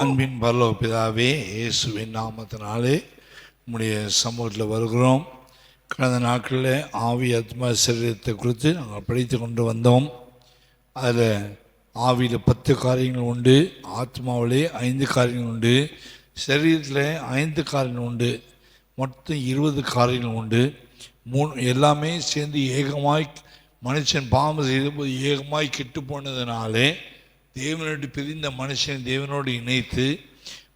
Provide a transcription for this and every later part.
அன்பின் பரலோக பிதாவே, இயேசுவின் நாமத்தினாலே நம்முடைய சமூகத்தில் வருகிறோம். கடந்த நாட்களில் ஆவி ஆத்மா சரீரத்தை குறித்து நாங்கள் படித்து கொண்டு வந்தோம். அதில் ஆவியில் 10 காரியங்கள் உண்டு, ஆத்மாவிலே 5 காரியங்கள் உண்டு, சரீரத்தில் 5 காரியங்கள் உண்டு, மொத்தம் 20 காரியங்கள் உண்டு. எல்லாமே சேர்ந்து ஏகமாய் மனுஷன் பாவம் செய்யும்போது ஏகமாய் கெட்டு போனதுனாலே தேவனோடு பிரிந்த மனுஷன் தேவனோடு இணைத்து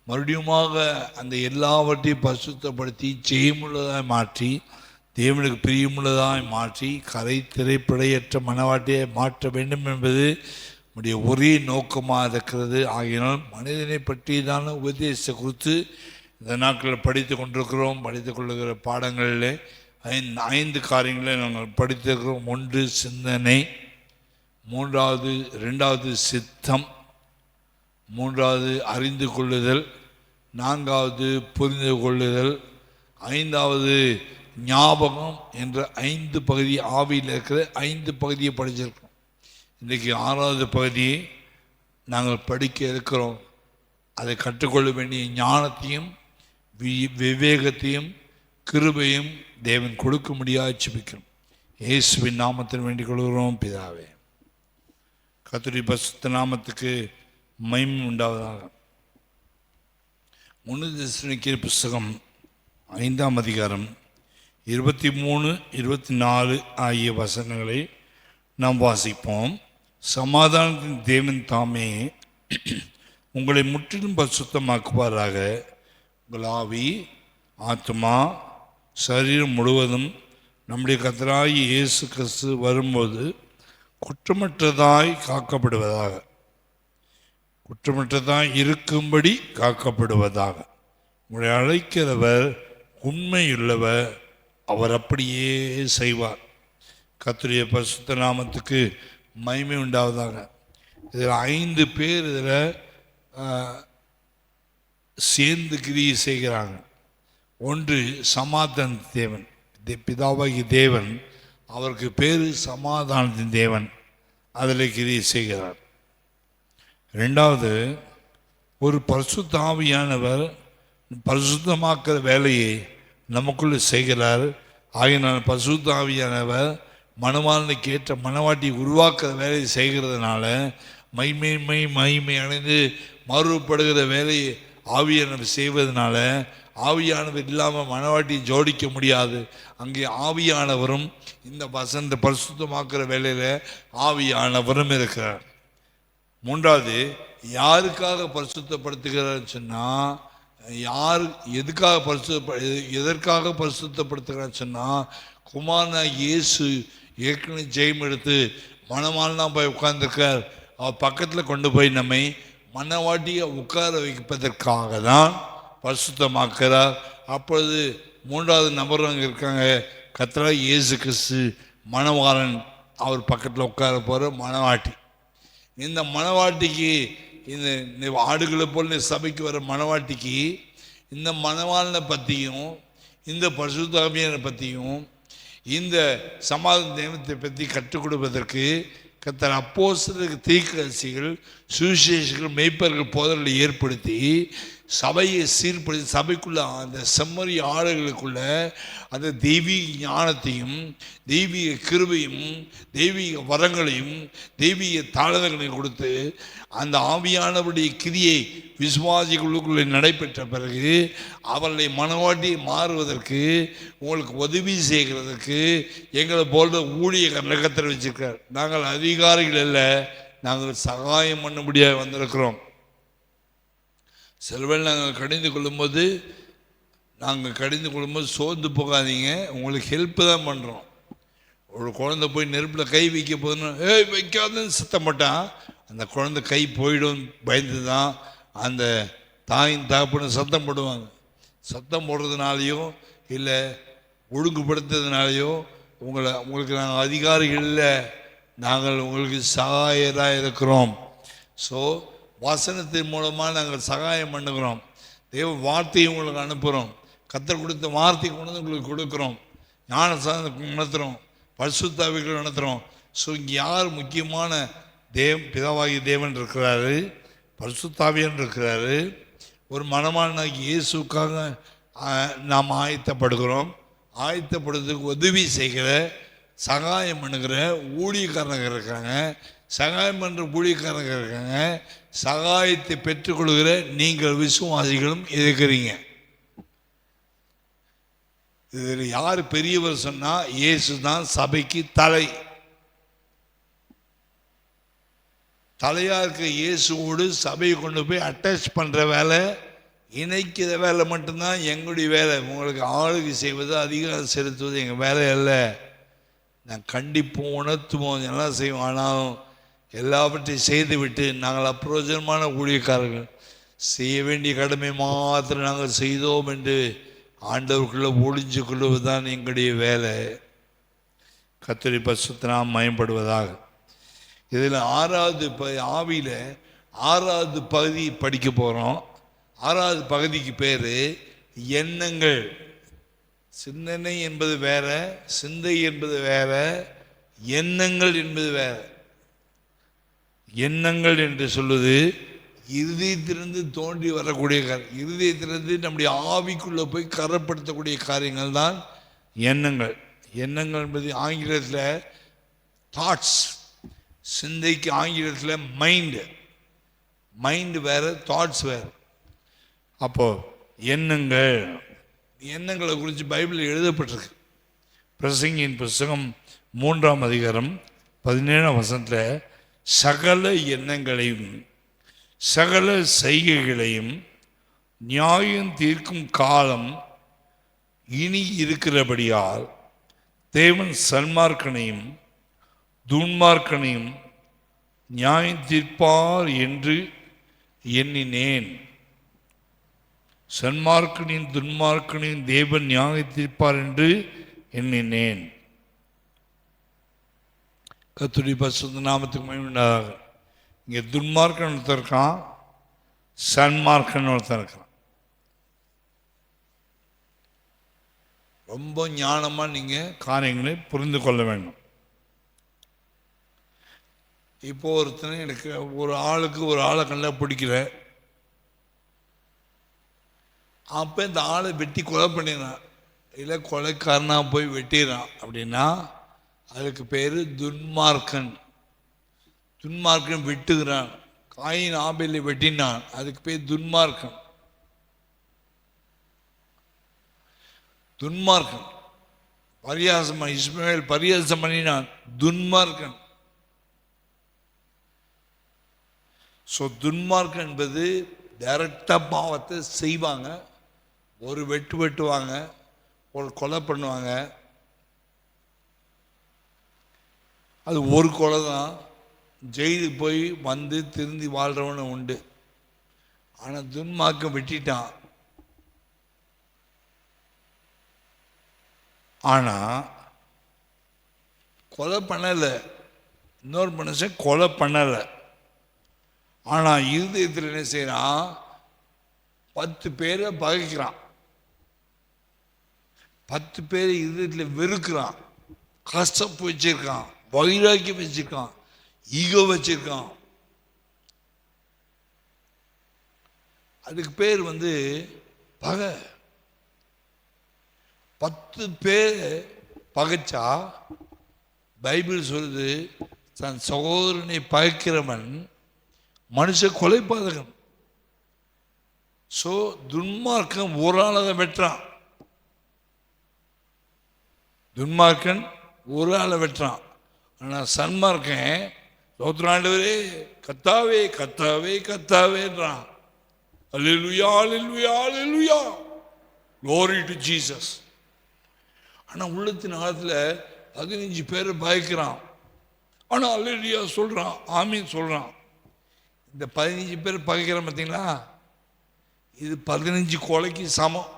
மறுபடியுமாக அந்த எல்லாவற்றையும் பரிசுத்தப்படுத்தி ஜெயமுள்ளதாய் மாற்றி தேவனுக்கு பிரியமுள்ளதாய் மாற்றி கரை திரைப்படையற்ற மனவாட்டியை மாற்ற வேண்டும் என்பது நம்முடைய ஒரே நோக்கமாக இருக்கிறது. ஆகினால் மனிதனை பற்றியதான உபதேசத்தை குறித்து இந்த நாட்களில் படித்து கொண்டிருக்கிறோம். படித்து கொள்ளுகிற பாடங்களில் 5 காரியங்களை நாங்கள் படித்திருக்கிறோம். 1 சிந்தனை, 2வது சித்தம், 3வது அறிந்து கொள்ளுதல், 4வது புரிந்து கொள்ளுதல், 5வது ஞாபகம் என்ற 5 பகுதி, ஆவியில் இருக்கிற 5 பகுதியை படிச்சிருக்கோம். இன்றைக்கு 6வது பகுதியை நாங்கள் படிக்க இருக்கிறோம். அதை கற்றுக்கொள்ள வேண்டிய ஞானத்தையும் விவேகத்தையும் கிருபையும் தேவன் கொடுக்க முடியாது ஜெபிக்கிறோம். இயேசுவின் நாமத்தில் வேண்டிக் கொள்கிறோம் பிதாவே. கர்த்தருடைய பரிசுத்த நாமத்துக்கு மகிமை உண்டாவதாக. 1 தெசலோனிக்கேயர் புஸ்தகம் 5ஆம் அதிகாரம் 23, 24 ஆகிய வசனங்களை நாம் வாசிப்போம். சமாதானத்தின் தேவன் தாமே உங்களை முற்றிலும் பரிசுத்தமாக்குவாராக. உங்கள் ஆவி, ஆத்மா, சரீரம் முழுவதும் நம்முடைய கர்த்தராகிய இயேசு கிறிஸ்து வரும்போது குற்றமற்றதாய் காக்கப்படுவதாக, குற்றமற்றதாய் இருக்கும்படி காக்கப்படுவதாக. உங்களை அழைக்கிறவர் உண்மையுள்ளவர், அவர் அப்படியே செய்வார். கர்த்தருடைய பரிசுத்த நாமத்துக்கு மகிமை உண்டாவதாக. இதில் 5 பேர் இதில் சேர்ந்து கிரியை செய்கிறாங்க. 1 சமாதான தேவன், பிதாவாகிய தேவன், அவருக்கு பேர் சமாதானத்தின் தேவன், அதில் கிரியை செய்கிறார். 2வது ஒரு பரிசுத்த ஆவியானவர் பரிசுத்தமாக்குற வேலையை நமக்குள்ளே செய்கிறார். ஆகினால் பரிசுத்த ஆவியானவர் மணவாளனுக்கு ஏற்ற மணவாட்டியை உருவாக்குற வேலையை செய்கிறதுனால மகிமை அடைந்து மறுபடுகிற வேலையை ஆவியானவர் செய்வதனால ஆவியானவர் இல்லாமல் மணவாட்டியை ஜோடிக்க முடியாது. அங்கே ஆவியானவரும் இந்த வசந்த பரிசுத்தமாக்குற வேலையில் ஆவியானவரும் இருக்கிறார். 3வது யாருக்காக பரிசுத்தப்படுத்துகிறார் சொன்னால், யார் எதற்காக பரிசுத்தப்படுத்துகிறார் சொன்னால், குமாரனா இயேசு ஏற்கனவே ஜெயம் எடுத்து மணவாளனாக போய் உட்கார்ந்துருக்கார். அவர் பக்கத்தில் கொண்டு போய் நம்மை மணவாட்டியை உட்கார வைப்பதற்காக தான் பரிசுத்தமாக்கிறார். அப்பொழுது 3வது நபர் அங்கே இருக்காங்க, கர்த்தராகிய இயேசு கிறிஸ்து மணவாளன், அவர் பக்கத்தில் உட்கார போகிற மணவாட்டி. இந்த மணவாட்டிக்கு, இந்த ஆடுகளை போல் சபைக்கு வர மணவாட்டிக்கு இந்த மணவாளனை பற்றியும் இந்த பரிசுத்த ஆவியானவரை பற்றியும் இந்த சமாதான தேவத்தை பற்றி கற்றுக் கொடுப்பதற்கு கர்த்தர் அப்போஸ்தலர்கள், தீர்க்கதரிசிகள், சுவிசேஷகர்கள், மேய்ப்பர்கள் போதர்களை ஏற்படுத்தி சபையை சீர்படுத்தி சபைக்குள்ள அந்த செம்மறி ஆளுகளுக்குள்ள அந்த தெய்வீக ஞானத்தையும் தெய்வீக கிருபையும் தெய்வீக வரங்களையும் தெய்வீக தாளங்களையும் கொடுத்து அந்த ஆவியானவருடைய கிரியை விசுவாசிகளுக்குள்ளே நடைபெற்ற பிறகு அவர்களை மனவாட்டி மாறுவதற்கு உங்களுக்கு உதவி செய்கிறதுக்கு எங்களை போல ஊழியர்களை கர்த்தர் வச்சிருக்கார். நாங்கள் அதிகாரிகள் அல்ல, நாங்கள் சகாயம் பண்ண முடியாது வந்திருக்கிறோம். சிலவேளை நாங்கள் கடிந்து கொள்ளும்போது சோர்ந்து போகாதீங்க, உங்களுக்கு ஹெல்ப்பு தான் பண்ணுறோம். ஒரு குழந்தை போய் நெருப்பில் கை வைக்க போதுன்னு வைக்காதுன்னு சத்தம் போட்டான், அந்த குழந்தை கை போயிடும் பயந்து தான் அந்த தாயின் தகப்பன்னு சத்தம் போடுவாங்க. சத்தம் போடுறதுனாலையோ இல்லை ஒழுங்குபடுத்துறதுனாலையோ உங்களுக்கு நாங்கள் அதிகாரிகள் இல்லை, நாங்கள் உங்களுக்கு சகாயராக இருக்கிறோம். ஸோ வசனத்தின் மூலமாக நாங்கள் சகாயம் பண்ணுகிறோம். தேவ வார்த்தையை உங்களுக்கு அனுப்புகிறோம். கர்த்தர் கொடுத்த வார்த்தையை கொண்டு வந்து உங்களுக்கு கொடுக்குறோம். ஞான சாதனை நடத்துகிறோம், பரிசுத்த ஆவிகள் நடத்துகிறோம். ஸோ இங்கே யார் முக்கியமான பிதாவாகிய தேவன் இருக்கிறாரு, பரிசுத்த ஆவியானவர் இருக்கிறாரு. ஒரு மணவாளனாகிய இயேசுக்காக நாம் ஆயத்தப்படுகிறோம். ஆயத்தப்படுறதுக்கு உதவி செய்கிற, சகாயம் பண்ணுகிற ஊழியக்காரங்க இருக்காங்க. சகாயம் பண்ணுற ஊழியக்காரங்க இருக்காங்க. சகாயத்தை பெற்றுக்கொள்கிற நீங்கள் விசுவாசிகளும் இருக்கிறீங்க. இதில் யார் பெரியவர் சொன்னால் இயேசு தான் சபைக்கு தலை. தலையாக இருக்க இயேசுவோடு சபையை கொண்டு போய் அட்டாச் பண்ணுற வேலை, இணைக்கிற வேலை மட்டும்தான் எங்களுடைய வேலை. உங்களுக்கு ஆளுகை செய்வது, அதிகாரம் செலுத்துவது எங்கள் வேலை அல்ல. நான் கண்டிப்போம், உணர்த்துவோம், எல்லாம் செய்வோம். ஆனாலும் எல்லாவற்றையும் செய்துவிட்டு நாங்கள் அப்பிரோஜனமான ஊழியக்காரர்கள், செய்ய வேண்டிய கடமை மாத்திரம் நாங்கள் செய்தோம் என்று ஆண்டவருக்குள்ளே ஒளிஞ்சு கொள்வது தான் எங்களுடைய வேலை. கர்த்தருடைய பரிசுத்த நாமம் மகிமைப்படுவதாக. இதில் ஆவியில் 6வது பகுதி படிக்க போகிறோம். 6வது பகுதிக்கு பேர் எண்ணங்கள். சிந்தனை என்பது வேற, சிந்தை என்பது வேற, எண்ணங்கள் என்பது வேற. எண்ணங்கள் என்று சொல்லுது இருதயத்திலிருந்து தோன்றி வரக்கூடிய காரியம். இருதயத்திலிருந்து நம்முடைய ஆவிக்குள்ளே போய் கரப்படுத்தக்கூடிய காரியங்கள் தான் எண்ணங்கள். எண்ணங்கள் என்பது ஆங்கிலத்தில் தாட்ஸ், சிந்தைக்கு ஆங்கிலத்தில் மைண்டு. மைண்டு வேறு, தாட்ஸ் வேறு. அப்போது எண்ணங்கள், எண்ணங்களை குறித்து பைபிளில் எழுதப்பட்டிருக்கு. பிரசங்கியின் புஸ்தகம் 3ஆம் அதிகாரம் 17ஆம் வசனத்தில் சகல எண்ணங்களையும் சகல செய்கைகளையும் நியாயம் தீர்க்கும் காலம் இனி இருக்கிறபடியால் தேவன் சன்மார்க்கனையும் துன்மார்க்கனையும் நியாயம் தீர்ப்பார் என்று எண்ணினேன். சன்மார்க்கனையும் துன்மார்க்கனையும் தேவன் நியாயம் தீர்ப்பார் என்று எண்ணினேன். கர்த்தருடைய பரிசுத்த நாமத்துக்கு மகிமை உண்டாதாக. இங்கே துன்மார்க்கன் ஒருத்தர் இருக்கான், சன்மார்க்கன் ஒருத்தர் இருக்கான். ரொம்ப ஞானமாக நீங்கள் காரியங்களை புரிந்து கொள்ள வேண்டும். இப்போ ஒருத்தனை எனக்கு ஒரு ஆளை கண்டா பிடிக்கல, அப்போ இந்த ஆளை வெட்டி கொலை பண்ணிடுறான், இல்லை கொலைக்காரனாக போய் வெட்டிடுறான் அப்படின்னா அதுக்கு பேர் துன்மார்க்கன். துன்மார்க்கன் வெட்டுகிறான், காயின் ஆபேலை வெட்டினான், அதுக்கு பேர் துன்மார்க்கன். துன்மார்க்கன் பரியாசம், இஸ்மாயில் பரியாசம் பண்ணினான், துன்மார்க்கன். ஸோ துன்மார்க்கன் என்பது டைரக்டாக பாவத்தை செய்வாங்க. ஒரு வெட்டுவாங்க, ஒரு கொலை பண்ணுவாங்க. அது ஒரு கொலை தான். ஜெயிலுக்கு போய் வந்து திருந்தி வாழ்கிறவனு உண்டு. ஆனால் துன்மார்க்கம் வெட்டிட்டான். ஆனால் கொலை பண்ணலை, இன்னொரு மனுஷன் கொலை பண்ணலை. ஆனால் இருதயத்தில் என்ன செய்யறான், 10 பேரை பகைக்கிறான், 10 பேரை இருதயத்தில் வெறுக்கிறான், கஷ்டப்பு வச்சிருக்கான், வைராக்கியம் வச்சிருக்கான், ஈகோ வச்சிருக்கான். அதுக்கு பேர் பகை. 10 பேர் பகைச்சா பைபிள் சொல்லுது, தன் சகோதரனை பகைக்கிறவன் மனுஷ கொலைபாதகன். ஸோ துன்மார்க்கன் ஒரு ஆளை வெட்டுறான், துன்மார்க்கன் ஒரு ஆளை வெட்டுறான். ஆனால் சன்மார்க்கன் சோத்ராண்டவரே கத்தாவே கத்தாவே கத்தாவேன்றான். அல்லேலூயா அல்லேலூயா அல்லேலூயா, glory to Jesus. ஆனால் உள்ளத்தின் ஆழத்தில் 15 பேரை பயக்கிறான். ஆனால் அல்லேலூயா சொல்கிறான், ஆமீன் சொல்கிறான். இந்த 15 பேர் பகைக்கிறான் பார்த்தீங்களா, இது 15 கொலைக்கு சமம்.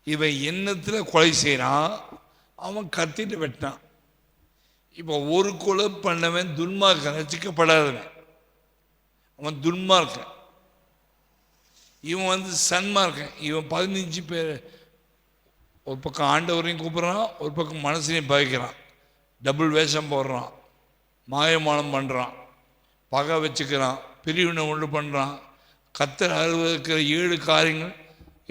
இவன் எண்ணத்தில் கொலை செய்கிறான், அவன் கத்திட்டு வெட்டான். இப்போ ஒரு கொலை பண்ணவன் துன்மார்க்கன், ரசிக்கப்படாதவன், அவன் துன்மார்க்கன். இவன் சன்மார்க்கன். இவன் 15 பேர் ஒரு பக்கம் ஆண்டவரையும் கூப்பிட்றான், ஒரு பக்கம் மனசையும் பகைக்கிறான், டபுள் வேஷம் போடுறான், மாயமானம் பண்ணுறான், பகை வச்சுக்கிறான், பிரிவினை உண்டு பண்ணுறான். கர்த்தர் அருவருக்கிற 7 காரியங்கள்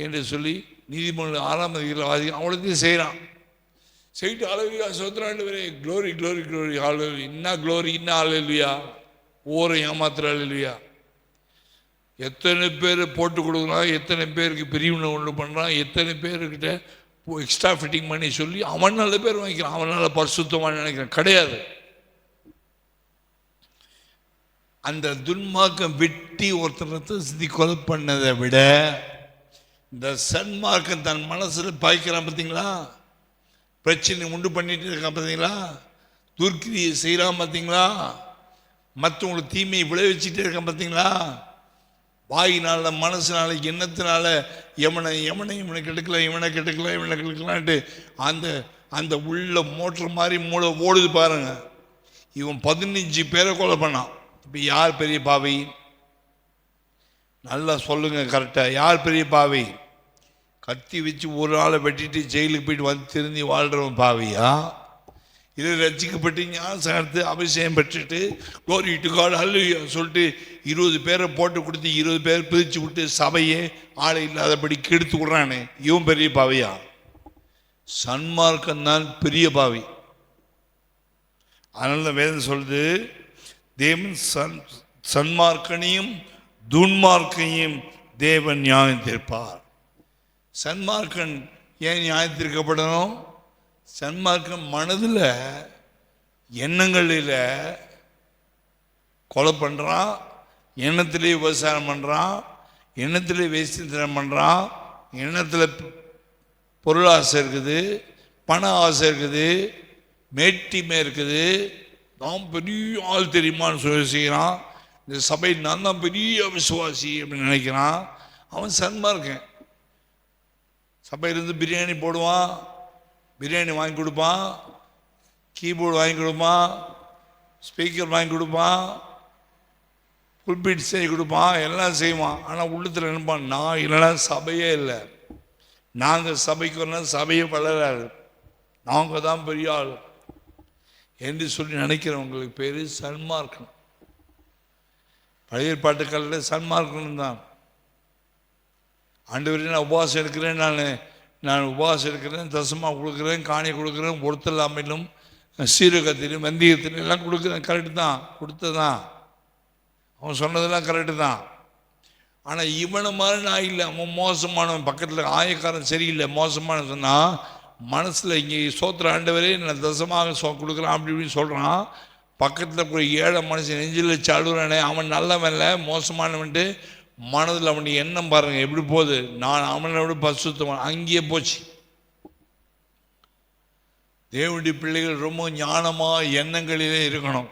என்று சொல்லி நீதிமன்றம் 6ஆம் அதிகாரத்தில் வாசிக்கிறோம். அவ்வளோத்தையும் செய்கிறான். செய்யிட்டு ஹல்லேலூயா சோத்திராண்டவரே, க்ளோரி க்ளோரி க்ளோரி, ஹல்லேலூயா, என்ன க்ளோரி, என்ன ஹல்லேலூயா, ஓரை ஏமாத்துற ஹல்லேலூயா. எத்தனை பேர் போட்டு கொடுக்குறான், எத்தனை பேருக்கு பிரிவினை உண்டு பண்ணுறான், எத்தனை பேர்கிட்ட எக்ஸ்ட்ரா ஃபிட்டிங் பண்ணி சொல்லி அவன் நல்ல பேர் வாங்கிக்கிறான். அவனால் பரிசுத்தமாக நினைக்கிறான். கிடையாது. அந்த துன்மார்க்கம் வெட்டி ஒருத்தரத்தை சித்தி கொலை பண்ணதை விட இந்த சன்மார்க்கம் தன் மனசில் பாய்க்கிறான். பார்த்தீங்களா? பிரச்சனை உண்டு பண்ணிட்டு இருக்கான். பார்த்தீங்களா? துர்க்கிரியை செய்கிறான். பார்த்தீங்களா? மற்றவங்களுக்கு தீமையை விளைவிச்சுட்டே இருக்கான். பார்த்தீங்களா? வாயினால, மனசுனால, எண்ணத்தினால இவனை கெடுக்கலாம், இவனை கெடுக்கலான்ட்டு அந்த உள்ள மோட்டர் மாதிரி மூளை ஓடுது பாருங்க. இவன் 15 பேரை கொலை பண்ணான். இப்போ யார் பெரிய பாவி? நல்லா சொல்லுங்க கரெக்டாக. யார் பெரிய பாவி? கத்தி வச்சு ஒரு ஆளை வெட்டிட்டு ஜெயிலுக்கு போயிட்டு வந்து திருந்தி வாழ்கிறவன் பாவியா? இதை ரசிக்கப்பட்டு ஞானஸ்நானத்தை அபிஷேகம் பெற்றுட்டு க்ளோரி டு காட் ஹல்லேலூயா சொல்லிட்டு 20 பேரை போட்டு கொடுத்து 20 பேர் பிரித்து விட்டு சபையே ஆளை இல்லாதபடி கெடுத்து விடுறானே, இவன் பெரிய பாவியா? சன்மார்க்கம் தான் பெரிய பாவி. அதனால வேதம் சொல்லுது, தேவன் சன்மார்க்கனையும் துன்மார்க்கையும் தேவன் நியாயம் தீர்ப்பார். சன்மார்க்கன் ஏன் நியாயம் தீர்க்கப்படணும்? சன்மார்க்கம் மனதில் எண்ணங்களில் கொலை பண்ணுறான், எண்ணத்திலே விவசாயம் பண்ணுறான், எண்ணத்திலே வேசித்தனம் பண்ணுறான், எண்ணத்தில் பொருளாசை இருக்குது, பண ஆசை இருக்குது, மேட்டிமை இருக்குது. நான் பெரிய ஆள் தெரியுமான்னு சொல்லி செய்கிறான். இந்த சபை நான் தான் பெரிய விசுவாசி அப்படின்னு நினைக்கிறான். அவன் சன்மார்க்கன். சபையிலிருந்து பிரியாணி போடுவான், பிரியாணி வாங்கி கொடுப்பான், கீபோர்டு வாங்கி கொடுப்பான், ஸ்பீக்கர் வாங்கி கொடுப்பான், புல்பீட் செய்ய கொடுப்பான், எல்லாம் செய்வான். ஆனால் உள்ளத்தில் நினைப்பான், நான் இல்லைனா சபையே இல்லை, நாங்கள் சபைக்கு வரலாம், சபையே வளராது, நாங்கள் தான் பெரிய ஆள் என்று சொல்லி நினைக்கிறவங்களுக்கு பேர் சன்மார்க்கம். பழைய ஏற்பாட்டுக்களில் சன்மார்க்கம் தான். ஆண்டவரே நான் உபவாசம் எடுக்கிறேன், நான் உபவாசம் எடுக்கிறேன், தசமாக கொடுக்குறேன், காணியை கொடுக்குறேன், ஒருத்தலாமையிலும் சீரகத்திலும் வெந்தயத்திலும் எல்லாம் கொடுக்குறேன். கரெக்டு தான், கொடுத்ததான், அவன் சொன்னதெல்லாம் கரெக்டு தான். ஆனால் இவனை மாதிரி நான் இல்லை, அவன் மோசமானவன், பக்கத்தில் ஆயக்காரன் சரியில்லை, மோசமான சொன்னால் மனசில் இங்கே சோத்திர ஆண்டவரே நான் தசமாக கொடுக்குறான் அப்படி இப்படின்னு சொல்கிறான். பக்கத்தில் போய் ஏழை மனுஷன் நெஞ்சில் வச்சு அழுகுறானே, அவன் நல்லவன் இல்லை மோசமானவன்ட்டு மனதில் அவனுடைய எண்ணம் பாருங்கள் எப்படி போகுது. நான் அவனை விட பரிசுத்தவான், அங்கேயே போச்சு. தேவனுடைய பிள்ளைகள் ரொம்ப ஞானமாக எண்ணங்களிலே இருக்கணும்.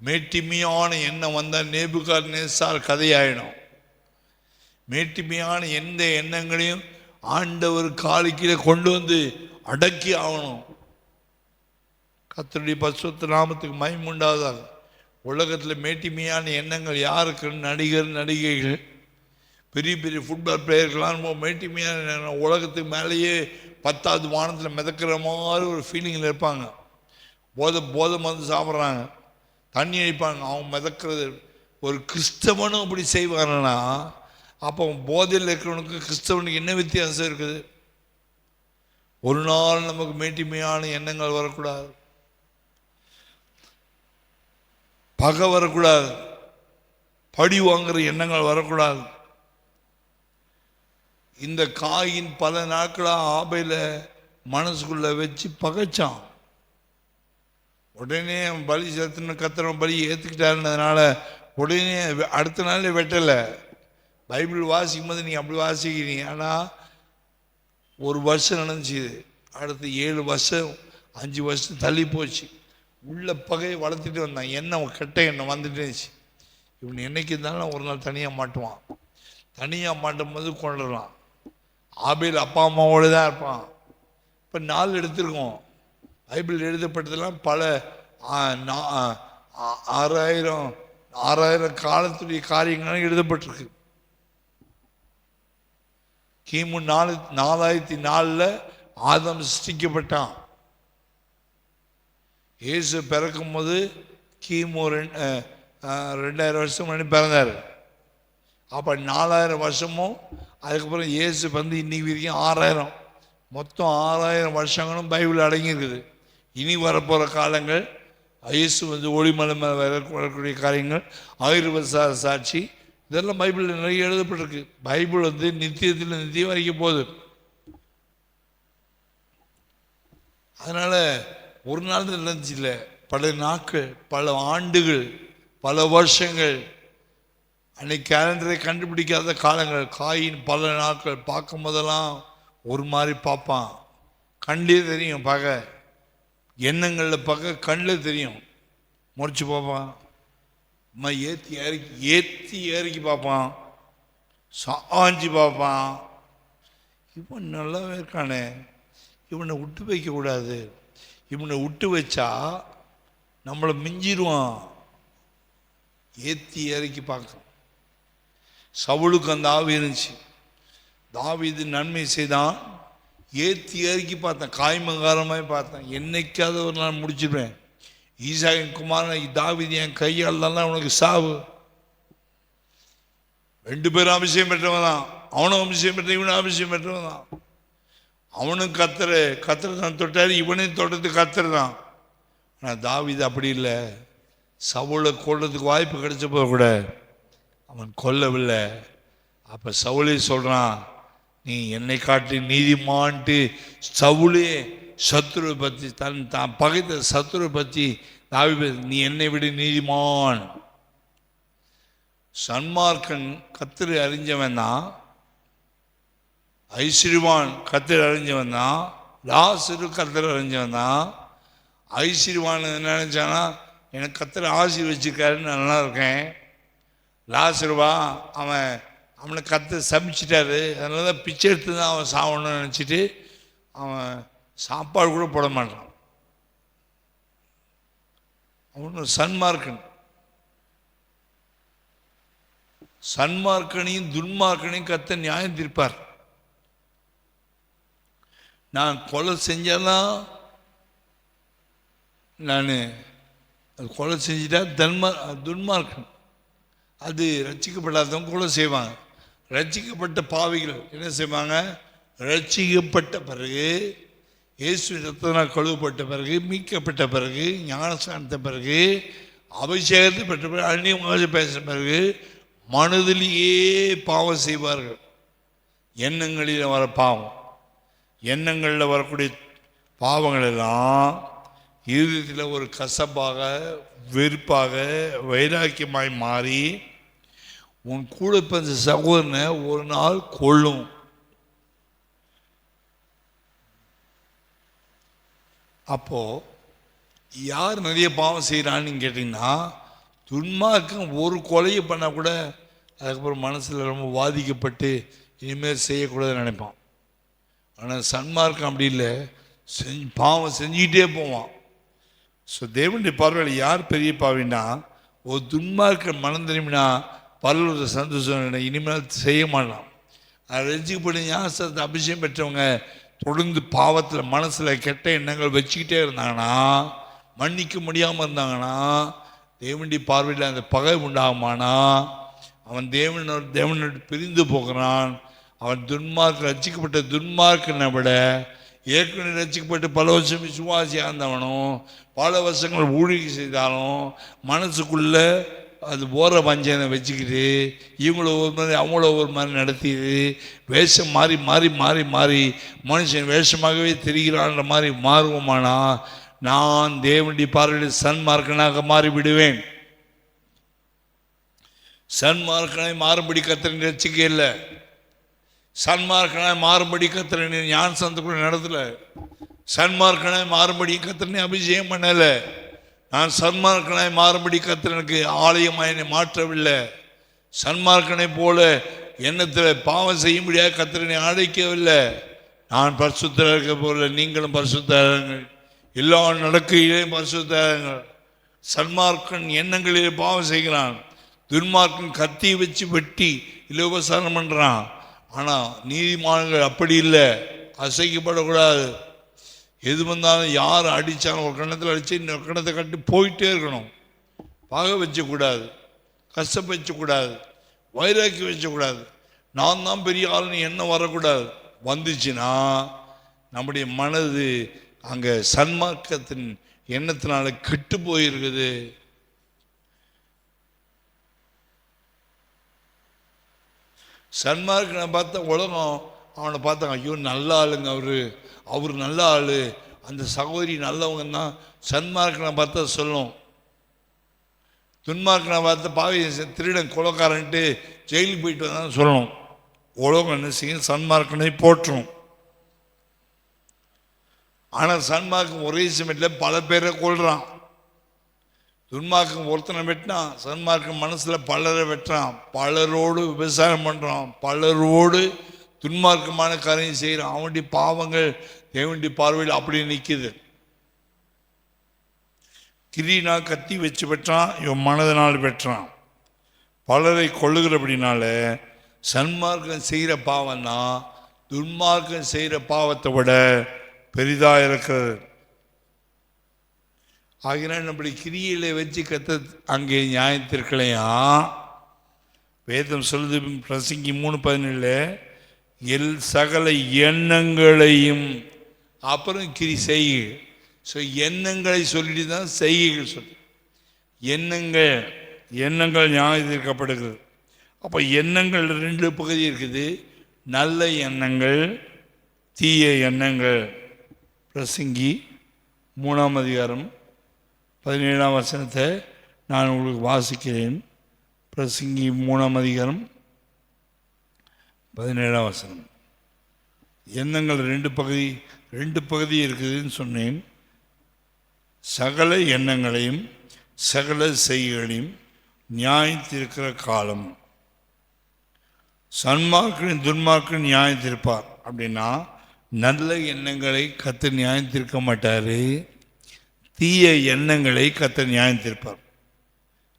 மேட்டிமையான எண்ணம் வந்தால் நேபுகாத்நேச்சார் கதையாயிடும். மேட்டிமையான எந்த எண்ணங்களையும் ஆண்டவர் காலுக்கீழே கொண்டு வந்து அடக்கி ஆகணும். கர்த்தருடைய பரிசுத்த நாமத்துக்கு மகிமை உண்டாவதாக. உலகத்தில் மேட்டிமையான எண்ணங்கள் யாருக்கு? நடிகர் நடிகைகள், பெரிய பெரிய ஃபுட்பால் பிளேயர்கள்லாம் மேட்டிமையான உலகத்துக்கு மேலேயே 10வது வானத்தில் மிதக்கிற மாதிரி ஒரு ஃபீலிங்கில் இருப்பாங்க. போதை மருந்து சாப்பிட்றாங்க, தண்ணி அடிப்பாங்க, அவங்க மிதக்கிறது. ஒரு கிறிஸ்தவனும் அப்படி செய்வாங்கன்னா அப்போ போதையில் இருக்கிறவனுக்கு கிறிஸ்தவனுக்கு என்ன வித்தியாசம் இருக்குது? ஒரு நாள் நமக்கு மேட்டிமையான எண்ணங்கள் வரக்கூடாது, பகை வரக்கூடாது, பழி வாங்குற எண்ணங்கள் வரக்கூடாது. இந்த காயின் பல நாட்களாக ஆபேல மனசுக்குள்ள வச்சு பகைச்சான். உடனே பலி செலுத்தின கத்திரவன் பலி ஏற்றுக்கிட்டாருன்றதுனால உடனே அடுத்த நாள் வெட்டலை. பைபிள் வாசிக்கும் போது நீங்கள் அப்படி வாசிக்கிறீங்க. ஆனால் ஒரு வருஷம் நடந்துச்சு, அடுத்து 7 வருஷம் 5 வருஷம் தள்ளி போச்சு. உள்ள பகையை வளர்த்துட்டு வந்தான். எண்ணம் கெட்ட எண்ணம் வந்துட்டுச்சு. இவன் என்னைக்கு இருந்தாலும் ஒரு நாள் தனியாக மாட்டுவான். தனியாக மாட்டும் போது கொண்டுடலாம். ஆபேல் அப்பா அம்மாவோடு தான் இருப்பான். இப்போ 4 எடுத்திருக்கோம். பைபிள் எழுதப்பட்டதெல்லாம் பல 6000 காலத்துடைய காரியங்களும் எழுதப்பட்டிருக்கு. கிமு 4004 ஆதம் சிருஷ்டிக்கப்பட்டான். இயேசு பிறக்கும் போது கிமு 2000 வருஷம் முன்னாடி பிறந்தார். அப்போ 4000 வருஷமும் அதுக்கப்புறம் இயேசு வந்து இன்னைக்கு வரைக்கும் 6000, மொத்தம் 6000 வருஷங்களும் பைபிள் அடங்கியிருக்குது. இனி வரப்போகிற காலங்கள் இயேசு வந்து ஒளிமலை மேலே வரக்கூடிய காரியங்கள், 1000 வருஷ சாட்சி, இதெல்லாம் பைபிளில் நிறைய எழுதப்பட்டிருக்கு. பைபிள் வந்து நித்தியத்தில் நித்தியம் வரைக்கும் போகுது. அதனால் ஒரு நாள் இருந்துச்சு இல்லை, பல நாட்கள், பல ஆண்டுகள், பல வருஷங்கள். அன்னைக்கு கேலண்டரை கண்டுபிடிக்காத காலங்கள். காயின் பல நாட்கள் பார்க்கும் போதெல்லாம் ஒரு மாதிரி பார்ப்பான். கண்டே தெரியும் பார்க்க, எண்ணங்களில் பார்க்க கண்ணில் தெரியும். முறைச்சி பார்ப்பான், அம்மா ஏற்றி ஏறிக்கி பார்ப்பான், சாஞ்சி பார்ப்பான். இவன் நல்லாவே இருக்கானே, இவனை விட்டு வைக்கக்கூடாது, இவனை விட்டு வச்சா நம்மளை மிஞ்சிடுவான். ஏற்றி இறக்கி பார்க்க. சவுலுக்கு அந்த ஆவி இருந்துச்சு. தாவீது நன்மை செய்தான், ஏற்றி இறக்கி பார்த்தேன், காய்மகாரமாய் பார்த்தேன். என்னைக்காவது ஒரு நாள் முடிச்சிடுவேன். ஈசாயின் குமாரன் தாவீது என் கையால் தான் உனக்கு சாவு. 2 பேரும் அபிஷேகம் பெற்றவன் தான். அவனும் அபிஷேகம் பெற்ற, இவனும் அபிஷேகம் பெற்றவன் தான். அவனும் கத்தரை தான் தொட்டார், இவனையும் தொட்டது கத்தர் தான். ஆனால் தாவீது அப்படி இல்லை. சவுலை கொல்றதுக்கு வாய்ப்பு கிடைச்சப்போ கூட அவன் கொல்லவில்லை. அப்போ சவுலே சொல்கிறான், நீ என்னை காட்டி நீதிமான்ட்டு. சவுலே சத்துருவை பற்றி, தான் பகைத்த சத்துருவை பற்றி தாவீது, நீ என்னை விட நீதிமான். சன்மார்க்கன் கர்த்தரை அறிஞ்சவன் தான், ஐஸ்வர்யவான் கர்த்தரை அறிஞ்சவன் தான், லாசரு கர்த்தரை அறிஞ்சவன் தான். ஐஸ்வர்யவான் என்ன நினைச்சானா, எனக்கு கர்த்தரை ஆசீர்வதிச்சிருக்காருன்னு நல்லா இருக்கேன். லாசருவா அவனை கர்த்தர் சபிச்சிட்டாரு, அதனால தான் பிச்சை எடுத்து தான் அவன் சாவணும்னு நினச்சிட்டு அவன் சாப்பாடு கூட போட மாட்டான். அவனு சன்மார்க்கன். சன்மார்க்கனையும் துன்மார்க்கனையும் கர்த்தர் நியாயம் தீர்ப்பார். நான் கொலை செஞ்சாதான், நான் அது கொலை செஞ்சுட்டா துன்மார்க்கன். அது ரட்சிக்கப்படாதவங்க கொலை செய்வாங்க. ரட்சிக்கப்பட்ட பாவிகள் என்ன செய்வாங்க, ரட்சிக்கப்பட்ட பிறகு, இயேசு ரத்தத்தினால் கழுவப்பட்ட பிறகு, மீட்கப்பட்ட பிறகு, ஞானஸ்நானத்த பிறகு, அபிஷேகத்தை பெற்ற பிறகு, அந்நியமாக பேசின பிறகு மனதிலேயே பாவம் செய்வார்கள். எண்ணங்களில் வர பாவம், எண்ணங்களில் வரக்கூடிய பாவங்கள் எல்லாம் இருதயத்தில் ஒரு கசப்பாக, வெறுப்பாக, வைராக்கியமாய் மாறி உன் கூட பிறந்த சகோதரனை ஒரு நாள் கொல்லும். அப்போ யார் நிறைய பாவம் செய்கிறான்னு கேட்டிங்கன்னா, துன்மார்க்கம் ஒரு கொலையை பண்ணால் கூட அதுக்கப்புறம் மனசில் ரொம்ப பாதிக்கப்பட்டு இனிமேல் செய்யக்கூடாதுன்னு நினைப்பான். ஆனால் சன்மார்க்கம் அப்படி இல்லை, பாவம் செஞ்சுக்கிட்டே போவான். ஸோ தேவனுடைய பார்வையில் யார் பெரிய பாவின்னா, ஒரு துன்மார்க்க மனம் திரும்பினா பரலோக சந்தோஷம் இனிமேல் செய்ய மாட்டான். ரட்சிக்கப்பட்ட ஞானஸ்நானத்தை அபிஷேகம் பெற்றவங்க தொடர்ந்து பாவத்தில் மனசில் கெட்ட எண்ணங்கள் வச்சுக்கிட்டே இருந்தாங்கன்னா, மன்னிக்க முடியாமல் இருந்தாங்கன்னா, தேவனுடைய பார்வையில் அந்த பகை உண்டாகுமானா அவன் தேவனோடு பிரிந்து போகிறான். அவன் ரட்சிக்கப்பட்ட துன்மார்க்கனை விட ஏற்கனவே ரட்சிக்கப்பட்டு பல வருஷம் விசுவாசியாக இருந்தவனும் பல வருஷங்கள் ஊழியம் செய்தாலும் மனசுக்குள்ளே அது போகிற வஞ்சனை வச்சுக்கிட்டு இவங்கள ஒரு மாதிரி அவங்கள ஒரு மாதிரி நடத்திது வேஷம் மாறி மாறி மாறி மாறி மனுஷன் வேஷமாகவே தெரிகிறான்ற மாதிரி மாறுவோமானா நான் தேவனுடைய பார்வையில் சன்மார்க்கனாக மாறிவிடுவேன். சன்மார்க்கனை மாறுபடி கர்த்தர் ரட்சிக்க இல்லை. சன்மார்க்கனாய் மாறுபடி கர்த்தர் ஞானஸ்நானத்துக்குள்ள நடத்தல. சன்மார்க்கனாய் மாறுபடி கர்த்தர் அபிஷேகம் பண்ணல. நான் சன்மார்க்கனாய் மாறுபடி கர்த்தர் எனக்கு ஆலயமாய் என்னை மாற்றவில்லை. சன்மார்க்கனை போல எண்ணத்தில் பாவம் செய்ய முடியாது கர்த்தரை அழைக்கவில்லை. நான் பரிசுத்தராக இருக்க போல நீங்களும் பரிசுத்தராங்கள், எல்லா நடக்கையிலே பரிசுத்தராங்கள். சன்மார்க்கன் எண்ணங்களிலே பாவம் செய்கிறான். துன்மார்க்கன் கத்தி வச்சு வெட்டி இலவசாரம் பண்ணுறான். ஆனால் நீதிமான்கள் அப்படி இல்லை, அசைக்கப்படக்கூடாது. எது வந்தாலும் யார் அடித்தாலும் ஒரு கணத்தில் அடித்து இன்னொரு கணத்தை கட்டி போயிட்டே இருக்கணும். பகை வச்சக்கூடாது, கஷ்டம் வச்சக்கூடாது, வைராக்கி வச்சக்கூடாது, நான் தான் பெரிய ஆளுன்னு எண்ணம் வரக்கூடாது. வந்துச்சுன்னா நம்முடைய மனது அங்கே சன்மார்க்கத்தின் எண்ணத்தினால கெட்டு போயிருக்குது. சன்மார்க்கனை பார்த்தா உலகம் அவனை பார்த்தாங்க, ஐயோ நல்ல ஆளுங்க அவர் நல்ல ஆள், அந்த சகோதரி நல்லவங்க தான் சன்மார்க்கனை பார்த்தா சொல்லும். துன்மார்க்கனை பார்த்து பாவி திருடன் கொலைக்காரன்ட்டு ஜெயிலுக்கு போயிட்டு வந்தான்னு சொல்லணும். உலகம் என்ன செய்யும்? சன்மார்க்கனை போற்றும். ஆனால் சன்மார்க்கம் ஒரே சமயத்தில் பல பேரை கொள்றான். துன்மார்க்கம் ஒருத்தனை வெட்டினான், சன்மார்க்கம் மனசில் பலரை வெட்டுறான், பலரோடு விவசாயம் பண்ணுறான், பலரோடு துன்மார்க்கமான காரியம் செய்கிறான். அவனுடைய பாவங்கள் தேவனுடைய பார்வையில் அப்படி நிற்குது. கிரினா கத்தி வச்சு பெற்றான், இவன் மனதினால் பெற்றான். பலரை கொள்ளுகிறபடினால சன்மார்க்கம் செய்கிற பாவம்னா துன்மார்க்கம் செய்கிற பாவத்தை விட பெரிதாக இருக்கிறது. ஆகினால் நம்முடைய கிரியில வச்சு கத்த அங்கே நியாயத்திற்கலையா வேதம் சொல்லுது. பிரசங்கி 3:17 சகல எண்ணங்களையும், அப்புறம் கிரி செய்கை. ஸோ எண்ணங்களை சொல்லிட்டு தான் செய்கைகள் சொல்லு. எண்ணங்கள் நியாயத்திற்கப்படுகிறது. அப்போ எண்ணங்கள் 2 பகுதி இருக்குது, நல்ல எண்ணங்கள், தீய எண்ணங்கள். பிரசங்கி 3:17 நான் உங்களுக்கு வாசிக்கிறேன். பிரசங்கி 3:17 எண்ணங்கள் 2 பகுதி இருக்குதுன்னு சொன்னேன். சகல எண்ணங்களையும் சகல செய்கைகளையும் நியாயத்திருக்கிற காலம். சன்மார்க்கன் துன்மார்க்கன் நியாயத்திருப்பார். அப்படின்னா நல்ல எண்ணங்களை கர்த்தர் நியாயத்திருக்க மாட்டார், தீய எண்ணங்களை கர்த்தர் நியாயத்திருப்பார்.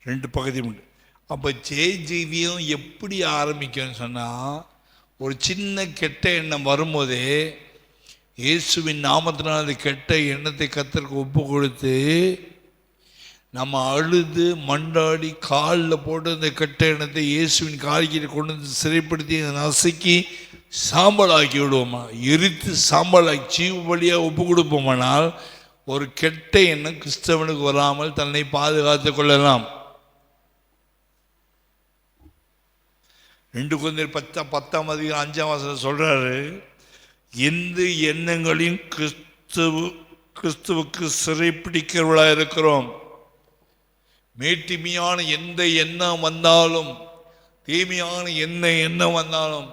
2 பகுதி உண்டு. அப்போ ஜெய்ஜீவியம் எப்படி ஆரம்பிக்கும்னு சொன்னால், ஒரு சின்ன கெட்ட எண்ணம் வரும்போதே இயேசுவின் நாமத்தினால் அந்த கெட்ட எண்ணத்தை கர்த்தருக்கு ஒப்பு கொடுத்து நம்ம அழுது மண்டாடி காலில் போட்டு அந்த கெட்ட எண்ணத்தை இயேசுவின் காலிக்கிட்ட கொண்டு வந்து சிறைப்படுத்தி நசுக்கி சாம்பலாக்கி விடுவோமா, எரித்து சாம்பலாக்கி ஜீவ வழியாக ஒப்பு கொடுப்போமானால் ஒரு கெட்ட எண்ணம் கிறிஸ்தவனுக்கு வராமல் தன்னை பாதுகாத்து கொள்ளலாம். 2 கொரிந்தியர் 10:5 சொல்றாரு, எந்த எண்ணங்களையும் கிறிஸ்துவுக்கு சிறைப்பிடிக்கிறவர்களாக இருக்கிறோம். மேட்டிமையான எந்த எண்ணம் வந்தாலும், தீமையான எண்ணம் வந்தாலும்,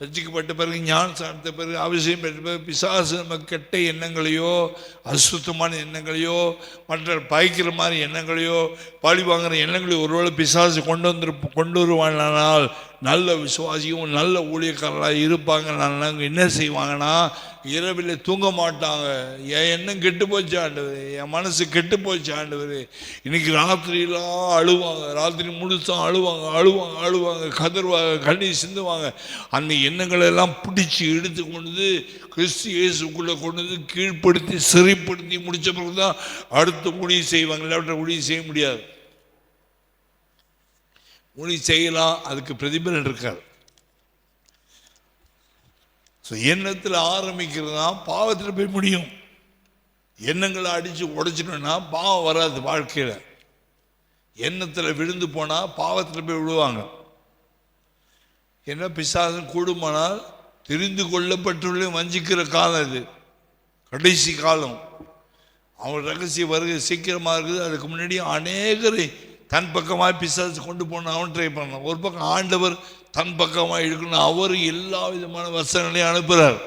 ரசிக்கப்பட்ட பிறகு ஞானஸ்நானத்த பிறகு அவசியம் பெற்ற பிறகு பிசாசு நம்ம கெட்ட எண்ணங்களையோ அசுத்தமான எண்ணங்களையோ மற்ற பயக்கிற மாதிரி எண்ணங்களையோ பழி வாங்குற எண்ணங்களையோ ஒருவேளை பிசாசு கொண்டு வருவானால் நல்ல விசுவாசியும் நல்ல ஊழியக்காரர்களாக இருப்பாங்க. என்ன செய்வாங்கன்னா, இரவில் தூங்க மாட்டாங்க. என் எண்ணம் கெட்டு போச்சு ஆண்டவர், என் மனசு கெட்டு போச்சு ஆண்டவர், இன்னைக்கு ராத்திரியெல்லாம் அழுவாங்க, ராத்திரி முழுசும் அழுவாங்க, கதறுவாங்க, கண்ணீர் சிந்துவாங்க. அந்த எண்ணங்களெல்லாம் பிடிச்சி எடுத்து கொண்டு கிறிஸ்து இயேசுக்குள்ளே கொண்டு வந்து கீழ்ப்படுத்தி சிறைப்படுத்தி முடித்த பிறகு தான் அடுத்த ஊழிய செய்வாங்க. இல்லாட்ட ஊழிய செய்ய முடியாது. ஊழிய செய்யலாம், அதுக்கு பிரதிபலன் இருக்காது. ஸோ எண்ணத்தில் ஆரம்பிக்கிறது தான் பாவத்தில் போய் முடியும். எண்ணங்களை அடித்து உடைச்சிட்டோன்னா பாவம் வராது வாழ்க்கையில். எண்ணத்தில் விழுந்து போனால் பாவத்தில் போய் விழுவாங்க. என்ன பிசாசன் கூடுமானால் தெரிந்து கொள்ளப்பட்டுள்ள வஞ்சிக்கிற காலம் இது, கடைசி காலம். அவன் ரகசிய வருகை சீக்கிரமாக இருக்குது. அதுக்கு முன்னாடி அநேகரை தன் பக்கமாக பிசாசு கொண்டு போன அவன் ட்ரை பண்ணான். ஒரு பக்கம் ஆண்டவர் தன் பக்கமாக இருக்கணும், அவர் எல்லா விதமான வசனங்களையும் அனுப்புகிறார்.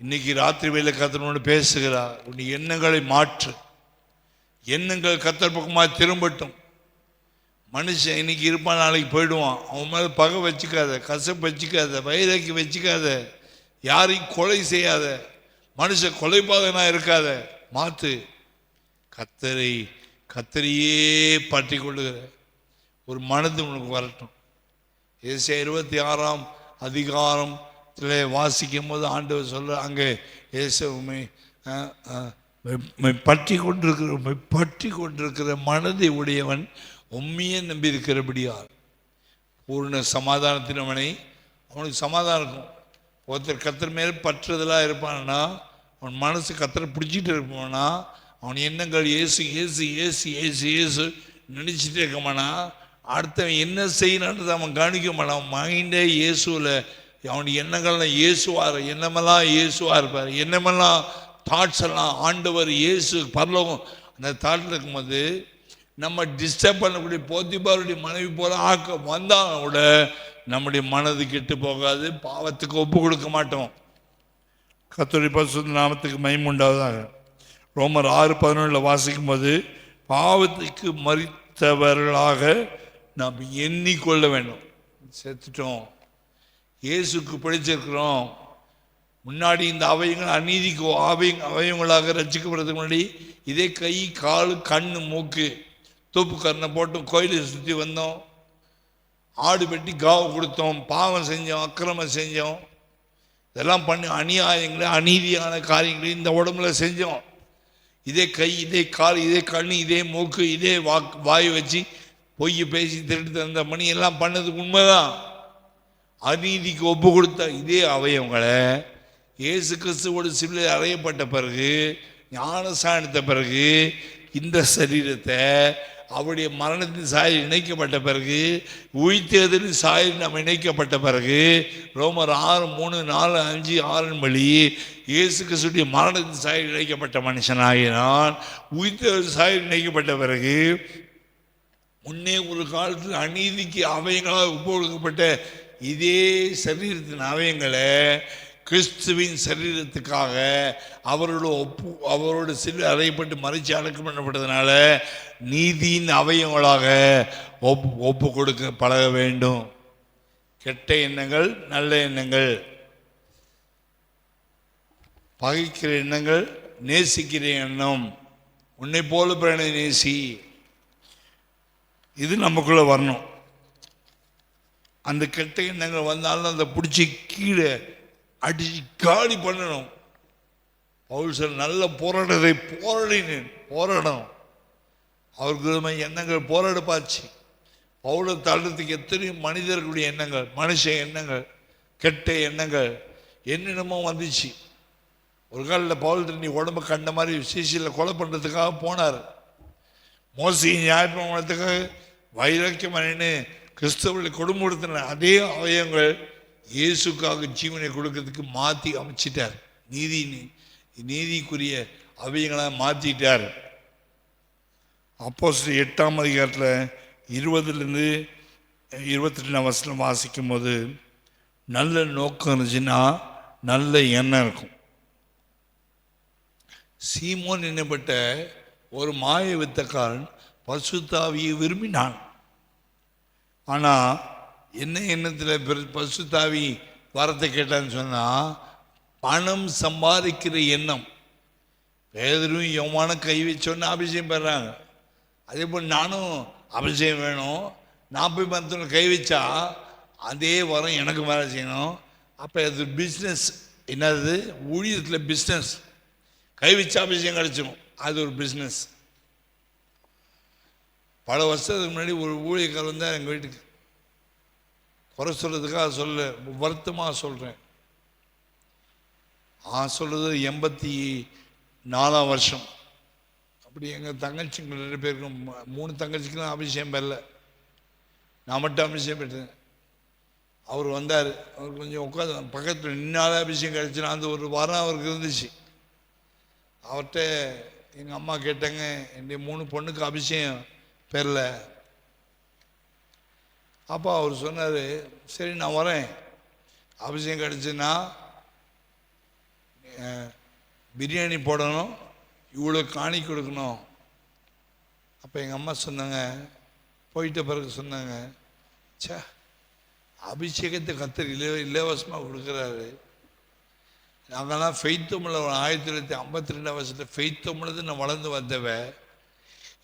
இன்னைக்கு ராத்திரி வேலை கர்த்தரோடு பேசுகிறார், உன் எண்ணங்களை மாற்று, எண்ணங்கள் கர்த்தர் பக்கமாக திரும்பட்டும். மனுஷன் இன்னைக்கு இருப்பான், நாளைக்கு போயிடுவான். அவன் மேலே பகை வச்சுக்காத, கசப்பு வச்சுக்காத, வைராக்கி வச்சுக்காத, யாரையும் கொலை செய்யாத, மனுஷன் கொலைபாதனாக இருக்காத, மாற்று. கர்த்தரையே பற்றி கொள்ளுகிற ஒரு மனது உனக்கு வரட்டும். ஏசாயா 26 வாசிக்கும் போது ஆண்டவர் சொல்ற, அங்கே இயேசுமே பற்றி கொண்டிருக்கிற மனதை உடையவன் உண்மையை நம்பி இருக்கிறபடியால் பூர்ண சமாதானத்தினவனை அவனுக்கு சமாதானம் இருக்கும். ஒருத்தர் கத்தர் மேலே பற்றுதலாக இருப்பான்னா, அவன் மனசு கத்தரை பிடிச்சிட்டு இருப்பானா, அவன் எண்ணங்கள் ஏசு ஏசு ஏசு ஏசு ஏசு நினச்சிட்டே இருக்கமானா, அடுத்தவன் என்ன செய்யணுன்றது அவன் கவனிக்க மாட்டான். அவன் மைண்டே இயேசுவில், அவனுடைய எண்ணங்கள்லாம் இயேசுவார், எண்ணமெல்லாம் இயேசுவாக இருப்பார். எண்ணமெல்லாம் தாட்ஸ் எல்லாம் ஆண்டவர் இயேசு பரலோகம் அந்த தாட்டில் இருக்கும்போது நம்ம டிஸ்டர்ப் பண்ணக்கூடிய போத்திபாருடைய மனைவி போல ஆக்க வந்தால் கூட நம்முடைய மனது கெட்டு போகாது, பாவத்துக்கு ஒப்பு கொடுக்க மாட்டோம். கர்த்தருடைய பரிசுத்த நாமத்துக்கு மகிமை உண்டாவதாக. ரோமர் 6:11 வாசிக்கும் போது, பாவத்துக்கு மரித்தவர்களாக நாம் எண்ணிக்கொள்ள வேண்டும். செத்துட்டோம், இயேசுக்கு பிடிச்சிருக்கிறோம். முன்னாடி இந்த அவயங்கள் அநீதிக்கு அவயங்களாக ரசிக்கப்படுறதுக்கு முன்னாடி இதே கை கால் கண் மூக்கு தூப்பு கரணை போட்டு கோயிலை சுற்றி வந்தோம், ஆடு வெட்டி காவு கொடுத்தோம், பாவம் செஞ்சோம், அக்கிரமம் செஞ்சோம், இதெல்லாம் பண்ணி அநியாயங்களை அநீதியான காரியங்களை இந்த உடம்புல செஞ்சோம். இதே கை இதே கால் இதே கண் இதே மூக்கு இதே வாய் வச்சு பொய் பேசி திருட்டு தந்த மணி எல்லாம் பண்ணதுக்கு உண்மைதான். அநீதிக்கு ஒப்பு கொடுத்த இதே அவயவங்களை இயேசு கிறிஸ்துவோடு சிலுவையில் அறையப்பட்ட பிறகு, ஞானஸ்நானத்த பிறகு, இந்த சரீரத்தை அவருடைய மரணத்தின் சாயல் இணைக்கப்பட்ட பிறகு, உயிர்த்தெழுதலின் சாயல் நாம் இணைக்கப்பட்ட பிறகு, ரோமர் 6:3-4-5-6 படி இயேசு கிறிஸ்துடைய மரணத்தின் சாயல் இணைக்கப்பட்ட மனுஷனாகினான். உயிர்த்தெழுதல் சாயல் இணைக்கப்பட்ட பிறகு, முன்னே ஒரு காலத்தில் அநீதிக்கு அவயங்களாக ஒப்பு கொடுக்கப்பட்ட இதே சரீரத்தின் அவயங்களை கிறிஸ்துவின் சரீரத்துக்காக அவரோட சிறு அறையப்பட்டு மறைச்சி அடக்கம் பண்ணப்பட்டதுனால நீதியின் அவயங்களாக ஒப்பு கொடுக்க பழக வேண்டும். கெட்ட எண்ணங்கள், நல்ல எண்ணங்கள், பகைக்கிற எண்ணங்கள், நேசிக்கிற எண்ணம், உன்னை போல பிறனை நேசி, இது நமக்குள்ள வரணும். அந்த கெட்ட எண்ணங்கள் வந்தாலும் அதை பிடிச்சி கீழே அடிச்சு காலி பண்ணணும். பவுல் சார் நல்ல போராட்டத்தை போராடணும். அவருக்கு எண்ணங்கள் போராடப்பாச்சு. பவுலை தள்ளுறதுக்கு எத்தனையோ மனிதர்களுடைய எண்ணங்கள், மனுஷ எண்ணங்கள், கெட்ட எண்ணங்கள் என்னென்னமோ வந்துச்சு. ஒரு காலில் பவுல் தண்ணி உடம்பு கண்ட மாதிரி சீசியில் கொலை பண்ணுறதுக்காக போனார். மோசையை நியாயப்பிரமாணத்துக்காக வைராக்கியமானு கிறிஸ்தவர்களை கொடுமைப்படுத்தின அதே அவயங்கள் இயேசுக்காக ஜீவனை கொடுக்கறதுக்கு மாற்றி அமைச்சிட்டார். நீதிக்குரிய அவயங்களாக மாற்றிட்டார். அப்போஸ்தலர் 8ஆம் அதிகாரத்தில் 20-22 வாசிக்கும் போது, நல்ல நோக்கம் இருந்துச்சுன்னா நல்ல எண்ணம் இருக்கும். சீமோன் என்னப்பட்ட ஒரு மாய வித்தக்காரன் பரிசுத்த ஆவியை விரும்பினான். ஆனால் என்ன எண்ணத்தில் பரிசுத்த ஆவி வரத்தை கேட்டான்னு சொன்னால், பணம் சம்பாதிக்கிற எண்ணம். பேதரும் யோவான கை வச்சோன்னு அபிஷேகம் பெறாங்க. அதே போல் நானும் அபிஷேகம் வேணும், நான் போய் மற்றவங்க கை வச்சா அதே வரம் எனக்கு வேலை செய்யணும். அப்போ அது பிஸ்னஸ். என்னது? ஊழியத்தில் பிஸ்னஸ். கை வச்சா அபிஷேகம் கிடச்சிடும், அது ஒரு பிஸ்னஸ். பல வருஷத்துக்கு முன்னாடி ஒரு ஊழியக்காரர் வந்தால் எங்கள் வீட்டுக்கு. குறை சொல்கிறதுக்காக வருத்தமாக சொல்கிறேன். சொல்கிறது 84ஆம் வருஷம். அப்படி எங்கள் தங்கச்சிங்க 2 பேருக்கும் 3 தங்கச்சிக்கெலாம் அபிஷேகம் பெறல, நான் மட்டும் அபிஷேகம் பெற்றேன். அவர் வந்தார். அவர் கொஞ்சம் உட்காந்து பக்கத்தில் நின்னாலே அபிஷேகம் கிடச்சினா அந்த ஒரு வாரம் அவருக்கு இருந்துச்சு. அவர்கிட்ட எங்கள் அம்மா கேட்டாங்க, என்னுடைய 3 பொண்ணுக்கு அபிஷேகம் பெறல. அப்போ அவர் சொன்னார், சரி நான் வரேன், அபிஷேகம் கிடச்சுன்னா பிரியாணி போடணும், இவ்வளோ காணி கொடுக்கணும். அப்போ எங்கள் அம்மா சொன்னாங்க, போயிட்ட பிறகு சொன்னாங்க, சே அபிஷேகத்தை கர்த்தர் இலவசமாக கொடுக்குறாரு. நாங்கள்லாம் ஃபெய்த்தமில் 1952ஆம் வருஷத்தில் ஃபெய்த்தமிழ்ந்து நான் வளர்ந்து வந்தவன்.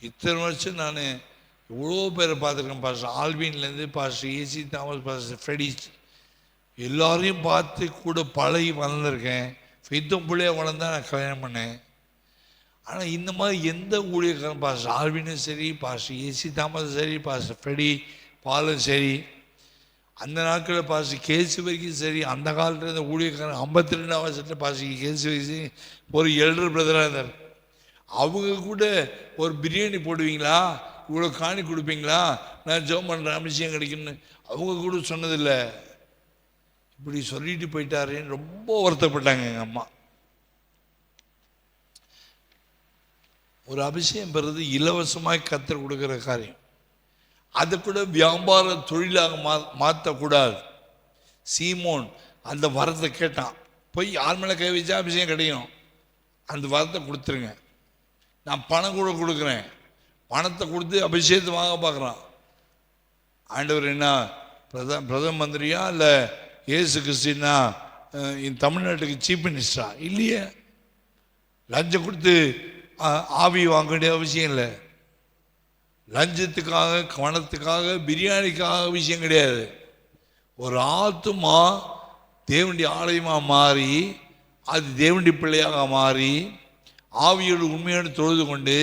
இத்தனை வருஷம் நான் இவ்வளோ பேரை பார்த்துருக்கேன். பாஸ்டர் ஆல்வின்லேருந்து pastor A C Thomas, pastor Freddies, எல்லாரையும் பார்த்து கூட பழகி வளர்ந்துருக்கேன். ஃபெய்த்தம் பிள்ளையாக வளர்ந்தா நான் கல்யாணம் பண்ணேன். ஆனால் இந்த மாதிரி எந்த ஊழியக்காரன், பாஸ்டர் ஆர்வினும் சரி, பாஸ்டர் ஏசி தாமஸும் சரி, பாஸ்டர் ஃப்ரெடி பாலும் சரி, அந்த நாட்களில் பாஸ்டர் கேசி வரைக்கும் சரி, அந்த காலத்தில் இருந்த ஊழியக்காரன் 52ஆம் வருஷத்தில் பாஸ்டர் கேசி வரைக்கும் ஒரு எல்டர் பிரதராக இருந்தார். அவங்க கூட ஒரு பிரியாணி போடுவீங்களா, இவ்வளோ காணி கொடுப்பீங்களா, நான் ஜெபம் பண்ணுறேன் அபிஷேகம் கிடைக்குன்னு அவங்க கூட சொன்னதில்லை. இப்படி சொல்லிட்டு போயிட்டாருன்னு ரொம்ப வருத்தப்பட்டாங்க எங்கள் அம்மா. ஒரு அபிஷேகம் பெறுறது இலவசமாய் கர்த்தர் கொடுக்குற காரியம். அதை கூட வியாபார தொழிலாக மாற்றக்கூடாது. சீமோன் அந்த வரத்தை கேட்டான், போய் யார் மேலே கை வச்சா அபிஷேகம் கிடைக்கும், அந்த வரத்தை கொடுத்துருங்க, நான் பணம் கூட கொடுக்குறேன். பணத்தை கொடுத்து அபிஷேகத்தை வாங்க பார்க்குறான். ஆண்டவர் என்ன பிரதம மந்திரியா இல்லை இயேசு கிறிஸ்டினா இந்த தமிழ்நாட்டுக்கு சீஃப் மினிஸ்டரா? இல்லையே. லஞ்சம் கொடுத்து ஆவி வாங்க வேண்டிய அவசியம் இல்லை. லஞ்சத்துக்காக, பணத்துக்காக, பிரியாணிக்காக விஷயம் கிடையாது. ஒரு ஆத்துமா தேவனுடைய ஆலயமாக மாறி, அது தேவனுடைய பிள்ளையாக மாறி, ஆவியோடு உண்மையோடு தொழுது கொண்டு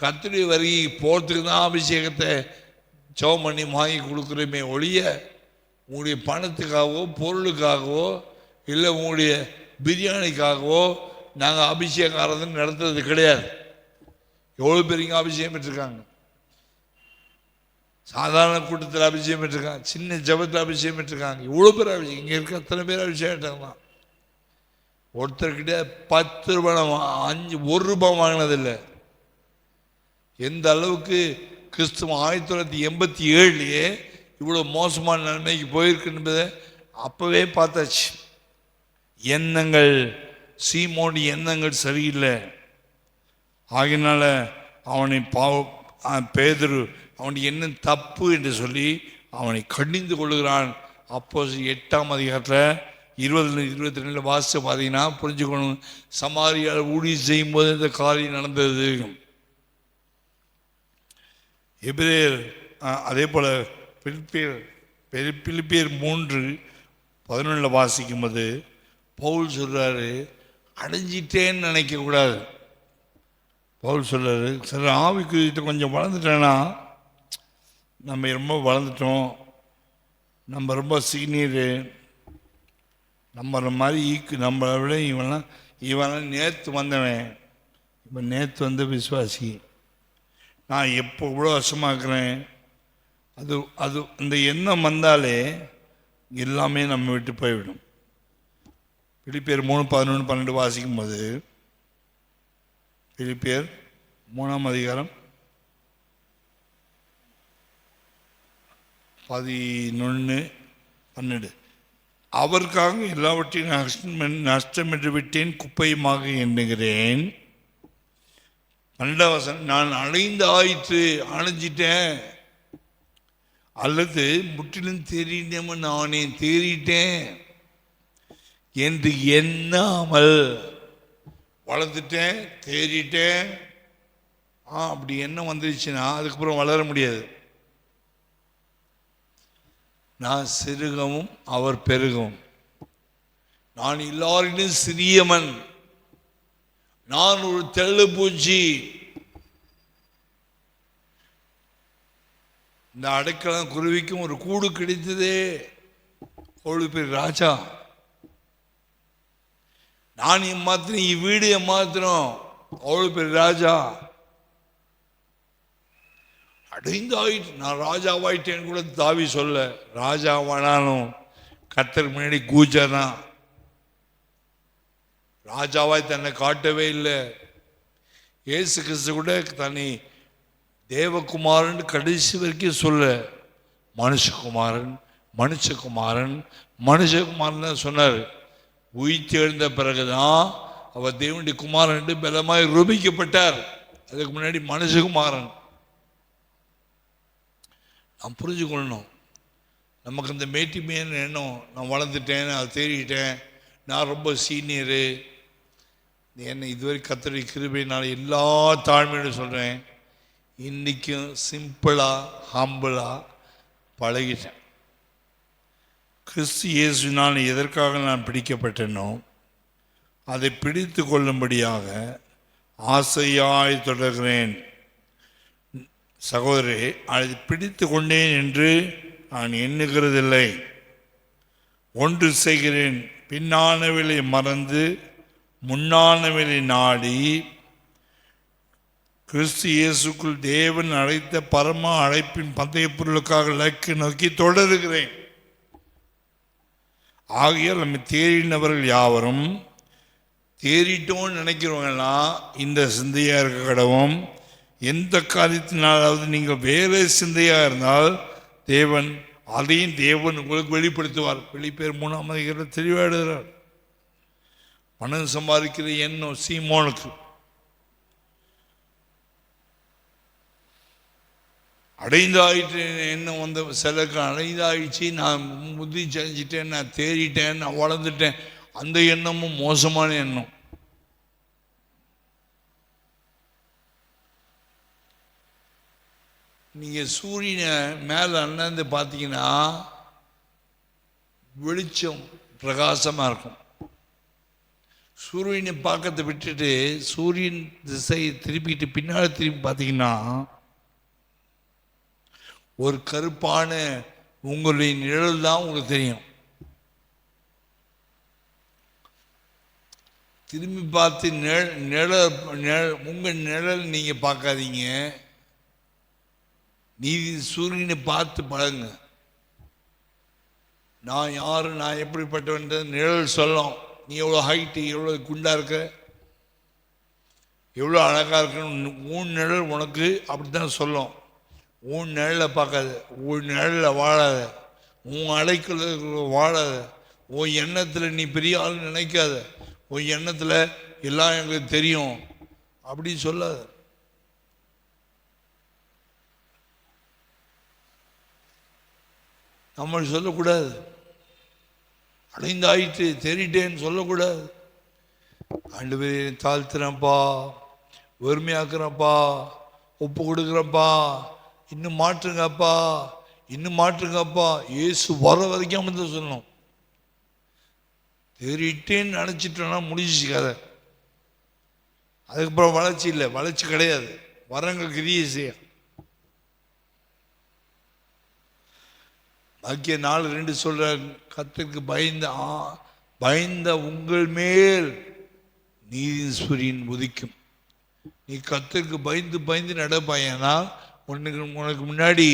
கர்த்தருடைய வருகை போகிறதுக்கு தான் அபிஷேகத்தை ஜெபம் பண்ணி வாங்கி கொடுக்குறோமே ஒழிய, உங்களுடைய பணத்துக்காகவோ பொருளுக்காகவோ இல்லை உங்களுடைய பிரியாணிக்காகவோ நாங்கள் அபிஷேகம் ஆராதனை நடத்துறது கிடையாது. எவ்வளோ பேருங்க அபிஷேகம் பெற்றிருக்காங்க, சாதாரண கூட்டத்தில் அபிஷேகம் பெற்றிருக்காங்க, சின்ன ஜபத்தில் அபிஷேகம் பெற்றிருக்காங்க. இவ்வளோ பேர் அபிஷேகம், இங்கே இருக்க அத்தனை பேர் அபிஷேகம் தான். ஒருத்தர்கிட்ட 10 ரூபாய் 1 ரூபாய் வாங்கினதில்லை. எந்த அளவுக்கு கிறிஸ்துவம் 1987 இவ்வளோ மோசமான நிலைமைக்கு போயிருக்கு என்பதை அப்போவே பார்த்தாச்சு. எண்ணங்கள், சீமோனி எண்ணங்கள் சரியில்லை. ஆகினால அவனை பேதுரு அவனுடைய எண்ணம் தப்பு என்று சொல்லி அவனை கடிந்து கொள்ளுகிறான். அப்போ 8ஆம் அதிகாரத்தில் 20-22 வாசித்து பார்த்தீங்கன்னா புரிஞ்சுக்கணும். சமாரியால் ஊழியம் செய்யும் போது இந்த காரியம் நடந்தது. எபிரேயர் அதே போல் பிலிப்பியர் 3:11 வாசிக்கும் போது பவுல் சொல்கிறாரு, அடைஞ்சிட்டேன்னு நினைக்கக்கூடாது. பவுல் சொல்கிறாரு, சில ஆவிக்குரியத்தை கொஞ்சம் வளர்ந்துட்டேன்னா, நம்ம ரொம்ப வளர்ந்துட்டோம், நம்ம ரொம்ப சீனியரு, நம்ம மாதிரி நம்மளை விட இவெல்லாம் நேற்று வந்தவன், இப்போ நேற்று வந்த விசுவாசி, நான் எப்போ இவ்வளோ வருஷமாக்குறேன், அது அந்த எண்ணம் வந்தாலே எல்லாமே நம்ம விட்டு போய்விடும். பிலிப்பியர் 3:11-12 வாசிக்கும் போது, பிலிப்பியர் 3ஆம் அதிகாரம் 11-12, அவருக்காக எல்லாவற்றையும் நஷ்டமென்று விட்டேன், குப்பையுமாக எண்ணுகிறேன். 12 நான் அணைஞ்சிட்டேன் அல்லது முற்றிலும் தேறினவன் நானே தேறிட்டேன் என்று எண்ணாமல், வளர்ந்துட்டேன் தேறிட்டேன் அப்படி எண்ணம் வந்துருச்சுன்னா அதுக்கப்புறம் வளர முடியாது. நான் சிறுகவும் அவர் பெருகவும், நான் எல்லாரிலும் சிறியவன், நான் ஒரு தெள்ளுப்பூச்சி. இந்த அடைக்கலம் குருவிக்கும் ஒரு கூடு கிடைத்ததே, அவ்வளவு பெரிய ராஜா. நான் ஏமாத்திரம், வீடு ஏமாத்திரம், அவ்வளவு பெரிய ராஜா. அடைந்தாயிட்டு நான் ராஜாவாயிட்டேன்னு கூட தாவி சொல்ல, ராஜாவானாலும் கர்த்தருக்கு முன்னாடி கூச்சாதான். ராஜாவாய் தன்னை காட்டவே இல்லை. இயேசு கிறிஸ்து கூட தன்னை தேவகுமாரன் கடைசி வரைக்கும் சொல்ல, மனுஷகுமாரன் மனுஷகுமாரன் மனுஷகுமாரன் சொன்னார். உயிர் எழுந்த பிறகுதான் அவர் தேவனுடைய குமாரன் என்று பலமாய் ரூபிக்கப்பட்டார். அதுக்கு முன்னாடி மனுஷகுமாரன். நான் புரிஞ்சுக்கொள்ளணும், நமக்கு இந்த மேட்டிமையான எண்ணம், நான் வளர்ந்துட்டேன், நான் தேறிட்டேன், நான் ரொம்ப சீனியரு, என்னை இதுவரை கர்த்தருடைய கிருபையினால் எல்லா தாழ்மையோடு சொல்கிறேன், இன்றைக்கும் சிம்பிளாக ஹம்பிளாக பழகிட்டேன். கிறிஸ்து இயேசுவினால் எதற்காக நான் பிடிக்கப்பட்டேனோ அதை பிடித்து கொள்ளும்படியாக ஆசையாய் தொடர்கிறேன். சகோதரே, அதை பிடித்து கொண்டேன் என்று நான் எண்ணுகிறதில்லை. ஒன்று செய்கிறேன், பின்னானவளை மறந்து முன்னானவளை நாடி கிறிஸ்து இயேசுக்குள் தேவன் அழைத்த பரம அழைப்பின் பந்தய பொருளுக்காக இலக்கு நோக்கி தொடருகிறேன். ஆகையால் நம்ம தேறினவர்கள் யாவரும், தேறிட்டோன்னு நினைக்கிறவங்கலாம் இந்த சிந்தையாக இருக்க கடவும். எந்த காரியத்தினாலாவது நீங்கள் வேறு சிந்தையாக இருந்தால் அதையும் தேவன் உங்களுக்கு வெளிப்படுத்துவார். வெளிப்பேர் 3ஆம் அதிகாரத்தில் தெளிவாக எழுதுகிறார். பணம் சம்பாதிக்கிற எண்ணம் சீமோனுக்கு அடைந்தாயிற்று. என்ன வந்த சிலருக்கு அடைந்தாயிடுச்சு, நான் முதி செஞ்சிட்டேன், நான் தேறிட்டேன், நான் வளர்ந்துட்டேன். அந்த எண்ணமும் மோசமான எண்ணம். நீங்கள் சூரியனை மேலே அண்ணாந்து பார்த்தீங்கன்னா வெளிச்சம் பிரகாசமாக இருக்கும். சூரியனை பார்க்கறதை விட்டுட்டு சூரியன் திசையை திருப்பிட்டு பின்னால் திரும்பி பார்த்தீங்கன்னா ஒரு கருப்பான உங்களுடைய நிழல் தான் உங்களுக்கு தெரியும். திரும்பி பார்த்து உங்கள் நிழல் நீங்கள் பார்க்காதீங்க. நீதி சூரியனை பார்த்து பழங்க. நான் யாரு, நான் எப்படிப்பட்டவன் நிழல் சொல்லும். நீ எவ்வளோ ஹைட்டு, எவ்வளோ குண்டா இருக்க, எவ்வளோ அழகாக இருக்குன்னு உன் நிழல் உனக்கு அப்படித்தான் சொல்லும். உன் நிழலை பார்க்காத, உன் நிழலில் வாழாத, உன் அடைக்குள்ள வாழாத, உன் எண்ணத்தில் நீ பெரிய ஆள் நினைக்காத, உன் எண்ணத்தில் எல்லாம் எங்களுக்கு தெரியும் அப்படின்னு சொல்லாத. நம்ம சொல்லக்கூடாது. அடைந்தாயிட்டு தெரிட்டேன்னு சொல்லக்கூடாது. ஆண்டவரே தாழ்த்துறேன்ப்பா, வெறுமையாக்குறேன்ப்பா, ஒப்பு கொடுக்குறேன்ப்பா, இன்னும் மாற்றுங்கப்பா, இன்னும் மாற்றுங்கப்பா. இயேசு வர வரைக்கும் வந்து சொல்லணும். தெரிட்டேன்னு நினச்சிட்டோன்னா முடிஞ்சிச்சு கதை. அதுக்கப்புறம் வளர்ச்சி இல்லை, வளர்ச்சி கிடையாது. வரங்க கிரியை செய்ய. பாக்கிய 4:2 சொல்ற, கர்த்தருக்கு பயந்த உங்கள் மேல் நீதியின் சூரியன் உதிக்கும். நீ கர்த்தருக்கு பயந்து பயந்து நடப்பாயனா உனக்கு முன்னாடி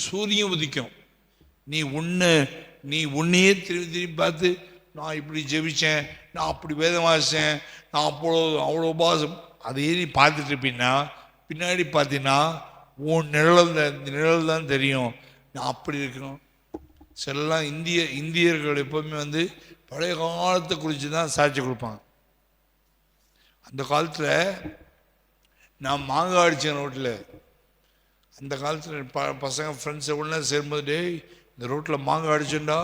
சூரியன் உதிக்கும். நீ உன்னையே திரும்பி பார்த்து, நான் இப்படி ஜெபிச்சேன், நான் அப்படி வேதம் வாசித்தேன், நான் அவ்வளோ உபாசம், அதையே நீ பார்த்துட்டு இருப்பீன்னா பின்னாடி பார்த்தீங்கன்னா உன் நிழல் தான் தெரியும். நான் அப்படி இருக்கணும். சிலலாம் இந்தியர்கள் எப்போவுமே பழைய காலத்தை குறித்து தான் சாட்சி கொடுப்பாங்க. அந்த காலத்தில் நான் மாங்காய் அடித்தேன் ரோட்டில். அந்த காலத்தில் பசங்க ஃப்ரெண்ட்ஸை ஒன்றா சேரும்போது, டேய் இந்த ரோட்டில் மாங்காய் அடிச்சேன்டா,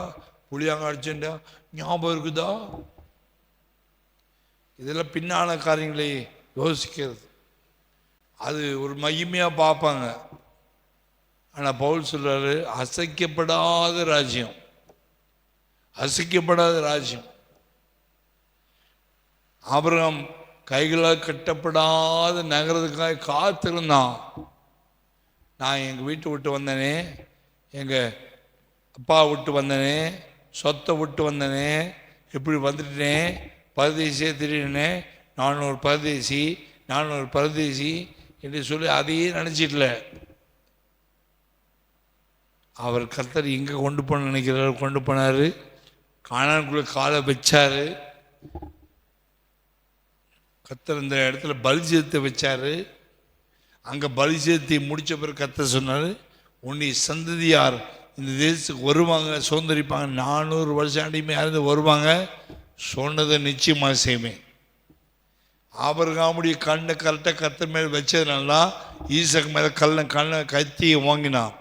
புளியாங்காய் அடிச்சேன்டா, ஞாபகம் இருக்குதா? இதெல்லாம் பின்னான காரியங்களை யோசிக்கிறது. அது ஒரு மகிமையாக பார்ப்பாங்க. ஆனால் பவுல் சொல்றாரு, அசைக்கப்படாத ராஜ்யம், அசைக்கப்படாத ராஜ்யம். ஆபிரகாம் கைகளால் கட்டப்படாத நகரத்துக்காக காத்திருந்தான். நான் எங்கள் வீட்டை விட்டு வந்தனே, எங்கள் அப்பா விட்டு வந்தனே, சொத்தை விட்டு வந்தனே, எப்படி வந்துட்டேன், பரதேசியே திடீர்னே, நான் ஒரு பரதேசி என்று சொல்லி அதையே நினச்சிடல. அவர் கர்த்தர் எங்கே கொண்டு போன நினைக்கிறார், கொண்டு போனார். கானானுக்குள்ளே காலை வச்சார். கர்த்தர் இந்த இடத்துல பலிஜீதத்தை வச்சார். அங்கே பலிஜீதத்தை முடித்த பிறகு கர்த்தர் சொன்னார், உன்னை சந்ததியார் இந்த தேசத்துக்கு வருவாங்க, சுதந்திரிப்பாங்க, 400 வருஷம் அடிமையாக இருந்து வருவாங்க, சொன்னதை நிச்சயமாக செய்வேன். ஆபிரகாமுடைய கண்ணை கரெக்டாக கர்த்தர் மேலே வச்சதுனால ஈசாக்கு மேலே கண்ணை கத்தியை வாங்கினான்.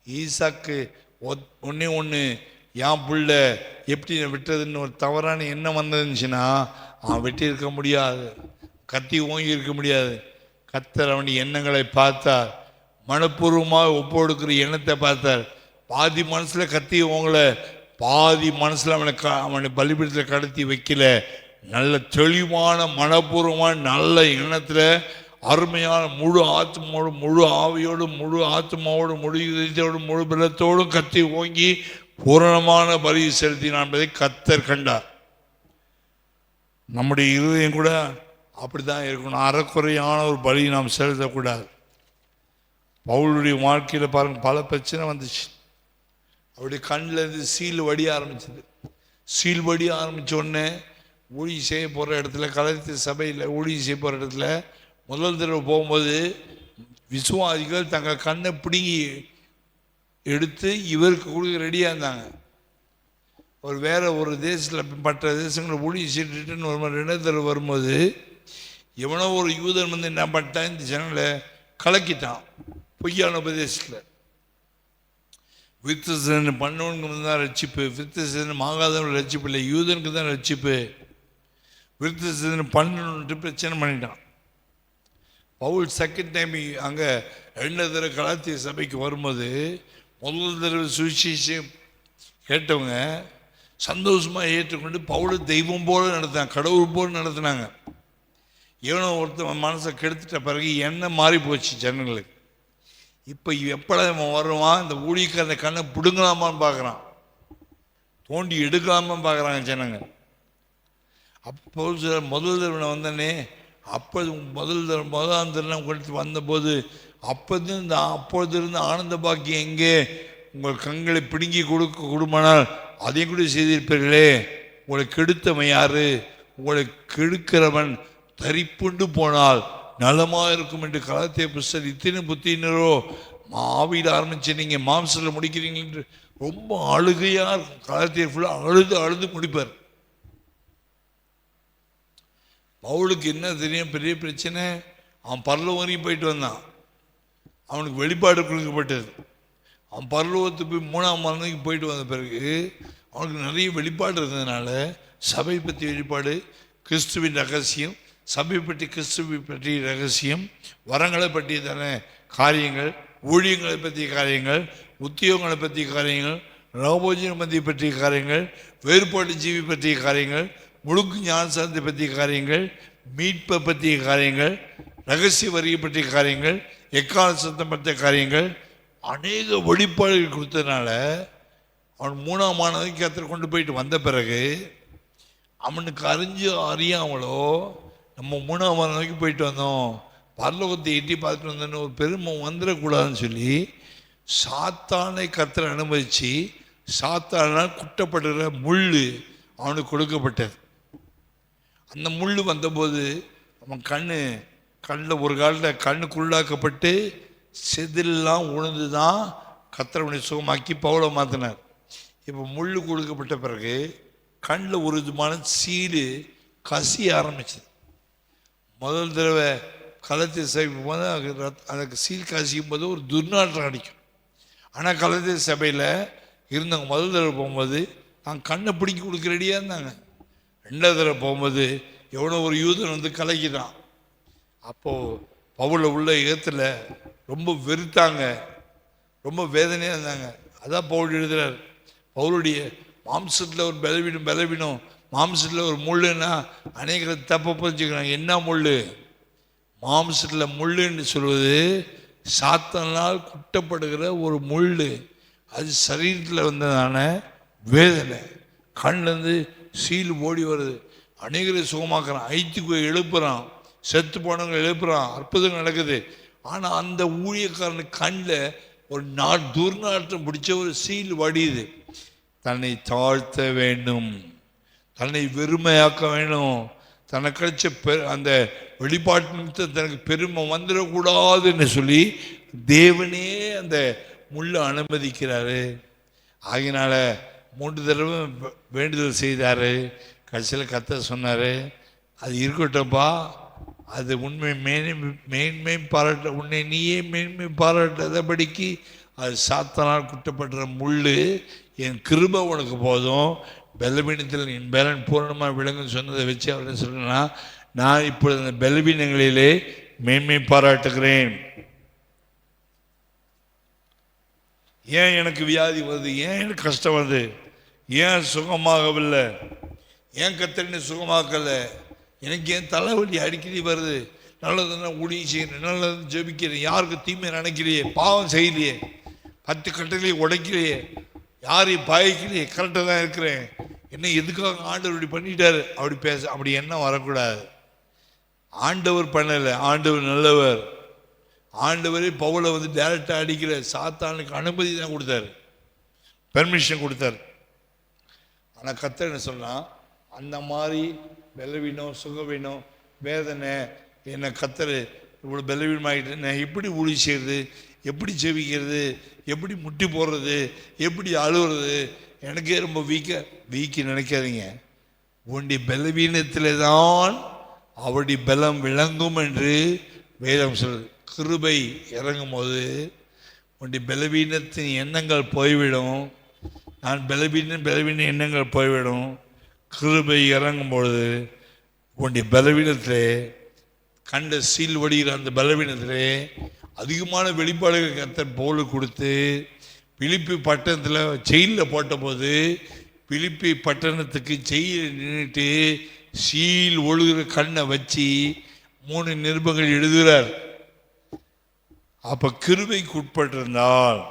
ஈசாக்கு ஒன்று என் புள்ள எப்படி விட்டுறதுன்னு ஒரு தவறான எண்ணம் வந்துருந்துச்சுன்னா அவன் வெட்டி இருக்க முடியாது, கத்தி ஓங்கி இருக்க முடியாது. கர்த்தர் அவனுடைய எண்ணங்களை பார்த்தார். மனப்பூர்வமாக ஒப்பு கொடுக்குற எண்ணத்தை பார்த்தார். பாதி மனசில் கத்தி ஓங்கலை, பாதி மனசில் அவனை பலிபீடத்தில் கடத்தி வைக்கல. நல்ல தெளிவான மனப்பூர்வமான நல்ல எண்ணத்தில் அருமையான முழு ஆத்மாவோடு முழு ஆவியோடு முழு ஆத்மாவோடு முழு இதயத்தோடு முழு பலத்தோடும் கத்தி ஓங்கி பூரணமான பலி செலுத்தினான் என்பதை கர்த்தர் கண்டார். நம்முடைய இருதயம் கூட அப்படிதான் இருக்கணும். அறக்குறையான ஒரு பலி நாம் செலுத்தக்கூடாது. பவுலுடைய வாழ்க்கையில் பாருங்க, பல பிரச்சனை வந்துச்சு. அவருடைய கண்ணில் இருந்து சீல் வடிய ஆரம்பிச்சது. சீல் வடிய ஆரம்பித்த உடனே ஊழி செய்ய போகிற இடத்துல, கலத்தி சபையில் ஊழி செய்ய போகிற இடத்துல முதல் தடவை போகும்போது விசுவாசிகள் தங்கள் கண்ணை பிடுங்கி எடுத்து இவருக்கு கொடுக்க ரெடியாக இருந்தாங்க. ஒரு வேற ஒரு தேசத்தில் மற்ற தேசங்களை ஊழி செய்துட்டுன்னு ஒரு மாதிரி 2 தடவை வரும்போது எவனோ ஒரு யூதன் வந்து என்ன பண்ணிட்டான், இந்த ஜனங்களை கலக்கிட்டான். பொய்யான உபதேசத்தில் விருத்தசேதனை பண்ணவனுக்கு தான் ரட்சிப்பு, விருத்தசேதனை ஆகாதவனுக்கு ரட்சிப்பு இல்லை, யூதனுக்கு தான் ரட்சிப்பு. விருத்தசேதனை பண்ணணுன்ட்டு பிரச்சனை பண்ணிட்டான். பவுல் செகண்ட் டைம் அங்கே 2 தடவை கலாத்திய சபைக்கு வரும்போது முதல் தடவை சுவிசேஷம் கேட்டவங்க சந்தோஷமாக ஏற்றுக்கொண்டு பவுலை தெய்வம் போல நடத்தினாங்க, கடவுள் போல நடத்தினாங்க. ஏனோ ஒருத்தன் மனசை கெடுத்துட்ட பிறகு என்ன மாறி போச்சு ஜனங்களுக்கு. இப்போ எப்படா இவன் வருவான், இந்த ஊழியக்காரனை கண்ணை பிடுங்கலாமான்னு பார்க்குறான், தோண்டி எடுக்கலாமான்னு பார்க்குறாங்க ஜனங்க. அப்போ சிலர் முதல் தடவை வந்தனே, அப்போ முதலாம் தடவை கொடுத்து வந்தபோது அப்பொழுது இருந்த ஆனந்த பாக்கியம் எங்கே, உங்கள் கண்களை பிடுங்கி கொடுமானால் அதையும் கூட செய்திருப்பீர்களே. உங்களை கெடுத்தவன் யாரு, உங்களை கெடுக்கிறவன் தரிப்புண்டு போனால் நலமாக இருக்கும் என்று கலாத்திய புஸ்தகம் இத்தனை புத்தினரோ ஆவியில் ஆரம்பிச்சு நீங்கள் மாம்சத்தில் முடிக்கிறீங்க என்று ரொம்ப அழுகையாக இருக்கும். கலாத்தியர் ஃபுல்லாக அழுது முடிப்பார். பவுலுக்கு என்ன தெரியும் பெரிய பிரச்சனை, அவன் பரலோகம் வரையும் போயிட்டு வந்தான், அவனுக்கு வெளிப்பாடு கொடுக்கப்பட்டது. அவன் பரலோகத்துக்கு போய் 3ஆம் மரணத்துக்கு போயிட்டு வந்த பிறகு அவனுக்கு நிறைய வெளிப்பாடு இருந்ததுனால சபை பற்றி வெளிப்பாடு, கிறிஸ்துவின் ரகசியம், சபை பற்றி கிறிஸ்துவை பற்றிய ரகசியம், வரங்களை பற்றியதான காரியங்கள், ஊழியங்களை பற்றிய காரியங்கள், உத்தியோகங்களை பற்றிய காரியங்கள், நவபோஜன பற்றி பற்றிய காரியங்கள், வேறுபாடு ஜீவி பற்றிய காரியங்கள், முழுக்கு ஞானசாரத்தை பற்றிய காரியங்கள், மீட்பை பற்றிய காரியங்கள், ரகசிய வரியை பற்றிய காரியங்கள், எக்கால சத்தம் பற்றிய காரியங்கள், அநேக வெளிப்பாடுகள் கொடுத்ததுனால அவன் 3ஆம் ஆனதுக்கு கர்த்தர் கொண்டு போயிட்டு வந்த பிறகு அவனுக்கு அறியாமலோ நம்ம 3ஆம் ஆனதுக்கு போயிட்டு வந்தோம், பரலோகத்தை எட்டி பார்த்துட்டு வந்தோன்னு ஒரு பெருமை வந்துடக்கூடாதுன்னு சொல்லி சாத்தானை கர்த்தர் அனுமதிச்சு சாத்தானால் குட்டப்படுகிற முள் அவனுக்கு கொடுக்கப்பட்டது. அந்த முள் வந்தபோது அவன் கண்ணில் ஒரு காலத்தில் கண்ணுக்குள்ளாக்கப்பட்டு செதிலெல்லாம் உணர்ந்து தான் கர்த்தரை சுகமாக்கி பவுலை மாற்றினார். இப்போ முள் கொடுக்கப்பட்ட பிறகு கண்ணில் ஒரு விதமான சீடு கசிய ஆரம்பிச்சது. முதல் தடவை கலத்திய சபைக்கும் போது அதுக்கு சீல் கசியும் போது ஒரு துர்நாற்றம் அடிக்கும். ஆனால் கலத்திய சபையில் இருந்தவங்க முதல் தடவை போகும்போது நான் கண்ணை பிடிக்கி கொடுக்க ரெடியாக இருந்தாங்க. 2ஆவது தடவை போகும்போது எவ்வளோ ஒரு யூதன் வந்து கலக்கிட்டான். அப்போது பவுல உள்ள இடத்துல ரொம்ப வெறுத்தாங்க, ரொம்ப வேதனையாக இருந்தாங்க. அதான் பவுல் எழுதுறார், பவுலுடைய மாம்சத்தில் ஒரு பலவீனம், மாம்சத்தில் ஒரு முள்ளுன்னா அநேக தப்பை புரிஞ்சுக்கிறாங்க. என்ன முள்? மாம்சத்தில் முள்ளுன்னு சொல்வது சாத்தானால் குட்டப்படுகிற ஒரு முள். அது சரீரத்தில் வந்ததான வேதனை. கண்லேருந்து சீல் ஓடி வருது. அநேகரை சுகமாக்குறான், ஐத்துக்கு எழுப்புறான், செத்து போனவங்க எழுப்புறான், அற்புதங்கள் நடக்குது. ஆனால் அந்த ஊழியக்காரனுக்கு கண்ணில் ஒரு துர்நாற்றம் பிடிச்ச ஒரு சீல் வடியுது. தன்னை தாழ்த்த வேண்டும், தன்னை வெறுமையாக்க வேண்டும், தனக்கு கிடைச்ச அந்த வெளிப்பாட்டு நிமித்தம் தனக்கு பெருமை வந்துடக்கூடாதுன்னு சொல்லி தேவனே அந்த முள்ளை அனுமதிக்கிறாரு. ஆகினால 3 தடவை வேண்டுதல் செய்தார். கடைசியில் கர்த்தர் சொன்னார், அது இருக்கட்டும்ப்பா, அது உண்மை மேன்மை பாராட்ட, உன்னை நீயே மேன்மை பாராட்டாதபடிக்கு அது சாத்தானால் குட்டப்படுற முள், என் கிருபை உனக்கு போதும், பலவீனத்தில் என் பலன் பூரணமாக விளங்குன்னு சொன்னதை வச்சு அவர் என்ன சொல்றேன்னா, நான் இப்பொழுது அந்த பலவீனங்களிலே மேன்மை பாராட்டுகிறேன். ஏன் எனக்கு வியாதி வருது, ஏன் எனக்கு கஷ்டம் வருது, ஏன் சுகமாகவில்லை, ஏன் கத்தனை சுகமாக்கல? எனக்கு ஏன் தலைவலி அடிக்கடி வருது? நல்லதுன்னா ஊழியம் செய்யணும், நல்லது ஜெபிக்கிறேன், யாருக்கு தீமை நினைக்கலையே, பாவம் செய்யலையே, 10 கட்டளையே உடைக்கலையே, யாரையும் பாய்க்கலையே, கரெக்டாக தான் இருக்கிறேன், என்ன எதுக்காக ஆண்டவர் இப்படி பண்ணிட்டாரு? அப்படி என்ன வரக்கூடாது. ஆண்டவர் பண்ணலை, ஆண்டவர் நல்லவர். ஆண்டவரே பவுலை டைரக்டாக அடிக்கிற சாத்தானுக்கு அனுமதி தான் கொடுத்தாரு, பெர்மிஷன் கொடுத்தாரு. ஆனால் கர்த்தர் என்ன சொன்னா, அந்த மாதிரி பலவீனம், சுகவீனம், வேதனை என்னை கர்த்தர் இவ்வளோ பலவீனமாகிட்டு நான் எப்படி ஊழியம் செய்கிறது, எப்படி ஜெபிக்கிறது, எப்படி முட்டி போடுறது, எப்படி அழுகிறது, எனக்கே ரொம்ப வீக்கி நினைக்காதீங்க. உன்னுடைய பலவீனத்திலே தான் அவருடைய பலம் விளங்கும் என்று வேதம் சொல்லுது. கிருபை இறங்கும் போது உன்னுடைய பலவீனத்தின் எண்ணங்கள் போய்விடும். நான் பலவீன எண்ணங்கள் போய்விடும். கிருபை இறங்கும் பொழுது உன்னுடைய பலவீனத்திலே கண்ட சீல் வடிகிற அந்த பலவீனத்திலே அதிகமான வெளிப்பாடுகள் கர்த்தர் போல கொடுத்து, பிலிப்பி பட்டணத்தில் ஜெயிலில் போட்ட போது பிலிப்பி பட்டணத்துக்கு ஜெயிலில் நின்றுட்டு சீல் ஒழுகிற கண்ணை வச்சு 3 நிருபங்கள் எழுதுகிறார். அப்ப கிருபைக்கு உட்பட்டிருந்தால்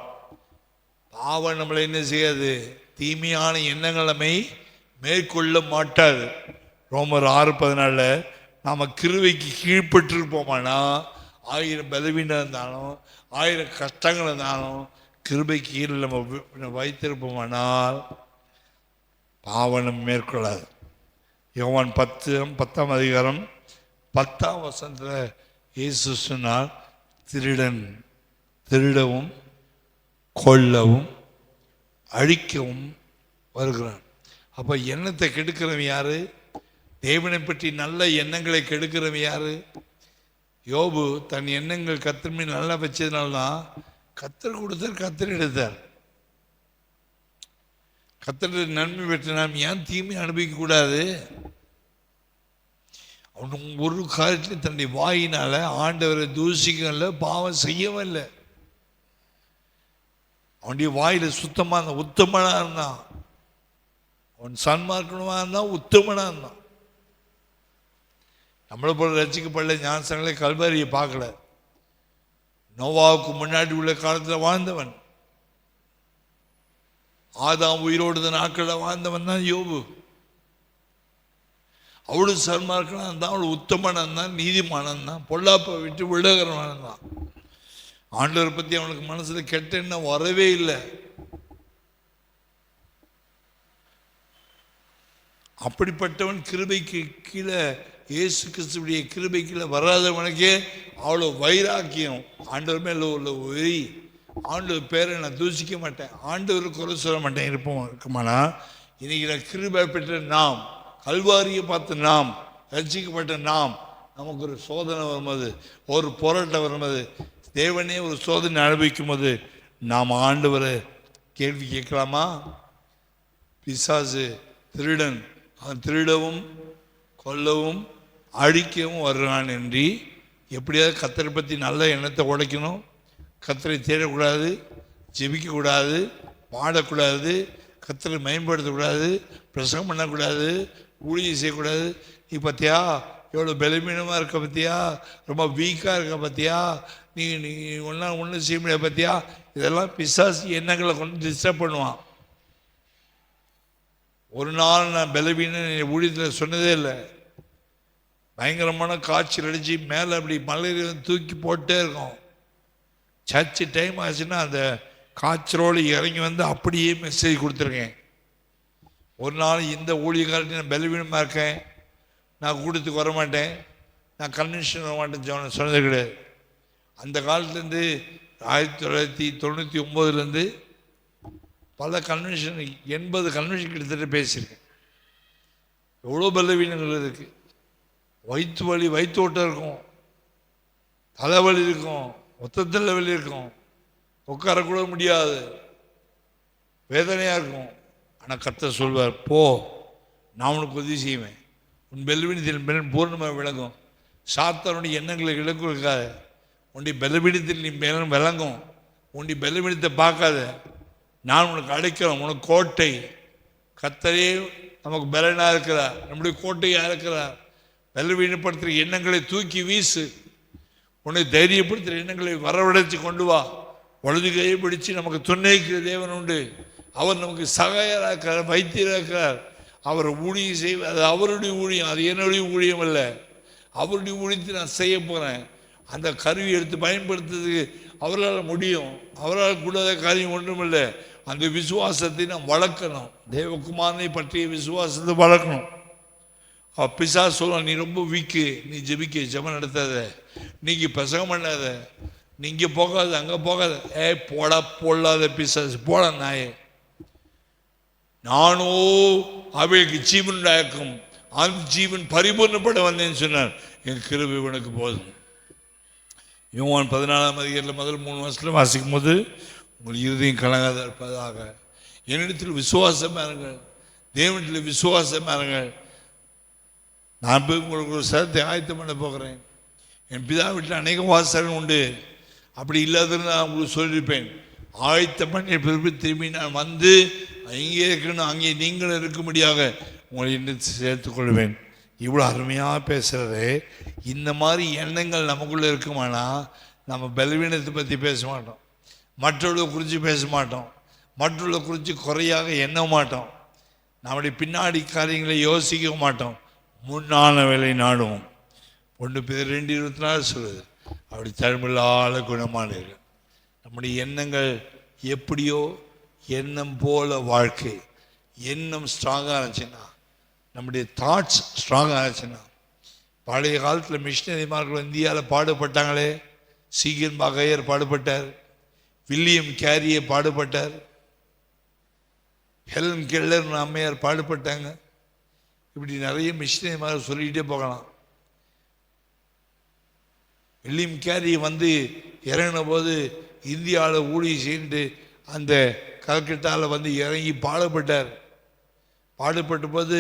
பாவம் நம்மளை என்ன செய்யாது, தீமையான எண்ணங்கள் நம்மை மேற்கொள்ள மாட்டாது. ரோமர் 6:14 நாம கிருபைக்கு கீழ்பட்டிருப்போமானா, 1000 பலவீனம் இருந்தாலும் 1000 கஷ்டங்கள் இருந்தாலும் கிருபைக்கு கீழே நம்ம வைத்திருப்போமானால் பாவனம் மேற்கொள்ளாது. யோவான் 10ஆம் அதிகாரம் 10ஆம் வசனத்தில் இயேசு சொன்னார், திருடன் திருடவும் கொல்லவும் அழிக்கவும் வருகிறான். அப்போ எண்ணத்தை கெடுக்கிறவன் யாரு? தேவனை பற்றி நல்ல எண்ணங்களை கெடுக்கிறவன் யாரு? யோபு தன் எண்ணங்கள் கர்த்தர் மீது நல்லா வச்சதுனால்தான் கர்த்தர் கொடுத்தார், கர்த்தர் எடுத்தார். கர்த்தர் நன்மை பெற்ற நாம் ஏன் தீமை அனுபவிக்க கூடாது? அவன் ஒரு காலத்திலும் தன்னுடைய வாயினால ஆண்டவரை தூசிக்கல, பாவம் செய்யவும் இல்லை. அவனுடைய வாயில சுத்தமா இருந்தான், உத்தமனா இருந்தான். அவன் சன்மார்க்கணுமா இருந்தான், உத்தமனா இருந்தான். நம்மளை போல ரசிக்கப்படல, ஞானஸ்தானங்களை கல்வாரியை பார்க்கல. நோவாவுக்கு முன்னாடி உள்ள காலத்தில் வாழ்ந்தவன், ஆதாம் உயிரோடு நாட்களில் வாழ்ந்தவன் தான் யோபு. அவளும் சன்மார்க்கனா இருந்தான், அவளு உத்தமனா இருந்தான், நீதிமானன் தான், பொல்லாப்பை விட்டு விலகிறவன் தான். ஆண்டவரை பற்றி அவனுக்கு மனசுல கெட்ட எண்ணம் வரவே இல்லை. அப்படிப்பட்டவன் கிருபைக்கு கீழே, இயேசு கிறிஸ்துவுடைய கிருபை கீழே வராதவனுக்கே அவ்வளோ வைராக்கியம், ஆண்டவர் மேல உள்ள வெறி. ஆண்டவர் பேரை நான் தூசிக்க மாட்டேன், ஆண்டவர் குறை சொல்ல மாட்டேன் இருக்குமானா, இன்னைக்கு நான் கிருபை பெற்ற நாம், கல்வாரியை பார்த்து நாம் ரட்சிக்கப்பட்ட நாம், நமக்கு ஒரு சோதனை வரும்போது, ஒரு போராட்டம் வரும்போது, தேவனே ஒரு சோதனை அனுபவிக்கும் போது நாம் ஆண்டவரை கேள்வி கேட்கலாமா? பிசாசு திருடன், அவன் திருடவும் கொல்லவும் அழிக்கவும் வருகிறான் என்று எப்படியாவது கர்த்தரை பற்றி நல்ல எண்ணத்தை உடைக்கணும். கர்த்தரை தேடக்கூடாது, ஜெபிக்கக்கூடாது, பாடக்கூடாது, கர்த்தரை மேம்படுத்தக்கூடாது, பிரசங்கம் பண்ணக்கூடாது, ஊழியம் செய்யக்கூடாது. நீ பார்த்தியா எவ்வளோ பலவீனமாக இருக்க, பார்த்தியா ரொம்ப வீக்காக இருக்க, பார்த்தியா நீ ஒன்றும் செய்ய முடியாது, பார்த்தியா? இதெல்லாம் பிசாசு எண்ணங்களை கொண்டு டிஸ்டர்ப் பண்ணுவான். ஒரு நாள் நான் பலவீனம் ஊழியத்தில் சொன்னதே இல்லை. பயங்கரமான காய்ச்சல் அடிச்சு மேலே அப்படி மலையில தூக்கி போட்டே இருக்கும். சர்ச்சு டைம் ஆச்சுன்னா அந்த காய்ச்சலோடு இறங்கி அப்படியே மெசேஜ் கொடுத்துருக்கேன். ஒரு நாள் இந்த ஊழியக்காரன் நான் பலவீனமாக இருக்கேன், நான் கூட்டத்துக்கு வர மாட்டேன், நான் கன்வென்ஷன் வர மாட்டேன்னு சொன்னது கிடையாது. அந்த காலத்துலேருந்து 1999 பல கன்வென்ஷன், 80 கன்வென்ஷன் கிட்டத்தட்ட பேசியிருக்கேன். எவ்வளோ பலவீனங்கள் இருக்குது. வயிற்று வலி, வயிற்று ஓட்டம் இருக்கும், தலைவலி இருக்கும், மொத்த தலைவலி இருக்கும், உட்காரக்கூட முடியாது, வேதனையாக இருக்கும். ஆனால் கர்த்தர் சொல்வார், போ நான் உனக்கு உதவி செய்வேன், உன் பலவீனத்தில் பூர்ணமாக விளங்கும். சாத்தானுடைய எண்ணங்களை இழக்காத, உன்னுடைய பலவீனத்தில் நீ மேலும் விளங்கும். உன்னுடைய பலவீனத்தை பார்க்காத, நான் உனக்கு அடைக்கிறேன், உனக்கு கோட்டை. கர்த்தரே நமக்கு பலனாக இருக்கிறார், நம்முடைய கோட்டையாக இருக்கிறார். பலவீனப்படுத்துகிற எண்ணங்களை தூக்கி வீசு, உன்னை தைரியப்படுத்துகிற எண்ணங்களை வரவழைச்சு கொண்டு வா. வலது கையை பிடிச்சு நமக்கு துணைக்கிற தேவன் உண்டு. அவர் நமக்கு சகாயராக இருக்கிறார், வைத்தியராக இருக்கிறார். அவர் ஊழியம் செய்வார். அது அவருடைய ஊழியம், அது என்னுடைய ஊழியம் அல்ல. அவருடைய ஊழியத்தை நான் செய்ய போகிறேன். அந்த கருவி எடுத்து பயன்படுத்துறதுக்கு அவரால் முடியும். அவரால் கூடாத காரியம் ஒன்றுமில்லை. அந்த விசுவாசத்தை நாம் வளர்க்கணும். தேவகுமாரனை பற்றிய விசுவாசத்தை வளர்க்கணும். பிசாசு சொல்லுவான், நீ ரொம்ப வீக்கு, நீ ஜெபிக்க, ஜெபம் நடத்தாத, நீங்க பிரசங்கம் பண்ணாத, நீங்க போகாத, அங்கே போகாத. போடா போடாத பிசாசு, போட நாயே. நானோ அவைக்கு ஜீவன் உண்டாக்கும், அந்த ஜீவன் பரிபூர்ணப்பட வந்தேன்னு சொன்னார். என் கிருபை உனக்கு போதும். யோவான் 14ஆம் அதிகாரத்தில் முதல் 3 வருஷத்தில் வாசிக்கும் போது, உங்கள் இருதயம் கலங்காத இருப்பதாக, என்னிடத்தில் விசுவாசமாக இருங்கள், தேவனிடத்தில் விசுவாசமாக இருங்கள். நான் போய் உங்களுக்கு ஒரு சரத்தை ஆயத்தம் பண்ண போகிறேன். என் பிதா வீட்டில் அநேக வாசல்கள் உண்டு, அப்படி இல்லாததுன்னு நான் உங்களுக்கு சொல்லியிருப்பேன். ஆயத்தம் பண்ணி திரும்பி நான் வந்து இங்கே இருக்கணும், அங்கே நீங்களும் இருக்கும்படியாக உங்களை இன்னும் சேர்த்துக்கொள்வேன். இவ்வளோ அருமையாக பேசுகிறது. இந்த மாதிரி எண்ணங்கள் நமக்குள்ளே இருக்குமானா நம்ம பலவீனத்தை பற்றி பேச மாட்டோம், மற்றவர்களை குறித்து பேச மாட்டோம், மற்றவர்களை குறித்து குறையாக எண்ண மாட்டோம், நம்முடைய பின்னாடி காரியங்களை யோசிக்க மாட்டோம், முன்னான வேலை நாடுவோம். 1 Peter 2:24 சொல்லுது, அப்படி தழுமில்லாத குணமானீர்கள். நம்முடைய எண்ணங்கள் எப்படியோ எண்ணம் போல வாழ்க்கை. எண்ணம் ஸ்ட்ராங்காக இருந்துச்சுன்னா, நம்முடைய தாட்ஸ் ஸ்ட்ராங்காக இருந்துச்சுன்னா. பழைய காலத்தில் மிஷினரிமார்கள் இந்தியாவில் பாடுபட்டாங்களே, சீகன் பகையர் பாடுபட்டார், வில்லியம் கேரியை பாடுபட்டார், ஹெலன் கெல்லர் அம்மையார் பாடுபட்டாங்க. இப்படி நிறைய மிஷினரிமார்கள் சொல்லிகிட்டே போகலாம். வில்லியம் கேரி வந்து இறங்கின போது இந்தியாவில் ஊழியம் செய்து அந்த கல்கட்டாவில் வந்து இறங்கி பாடுபட்டார். பாடுபட்ட போது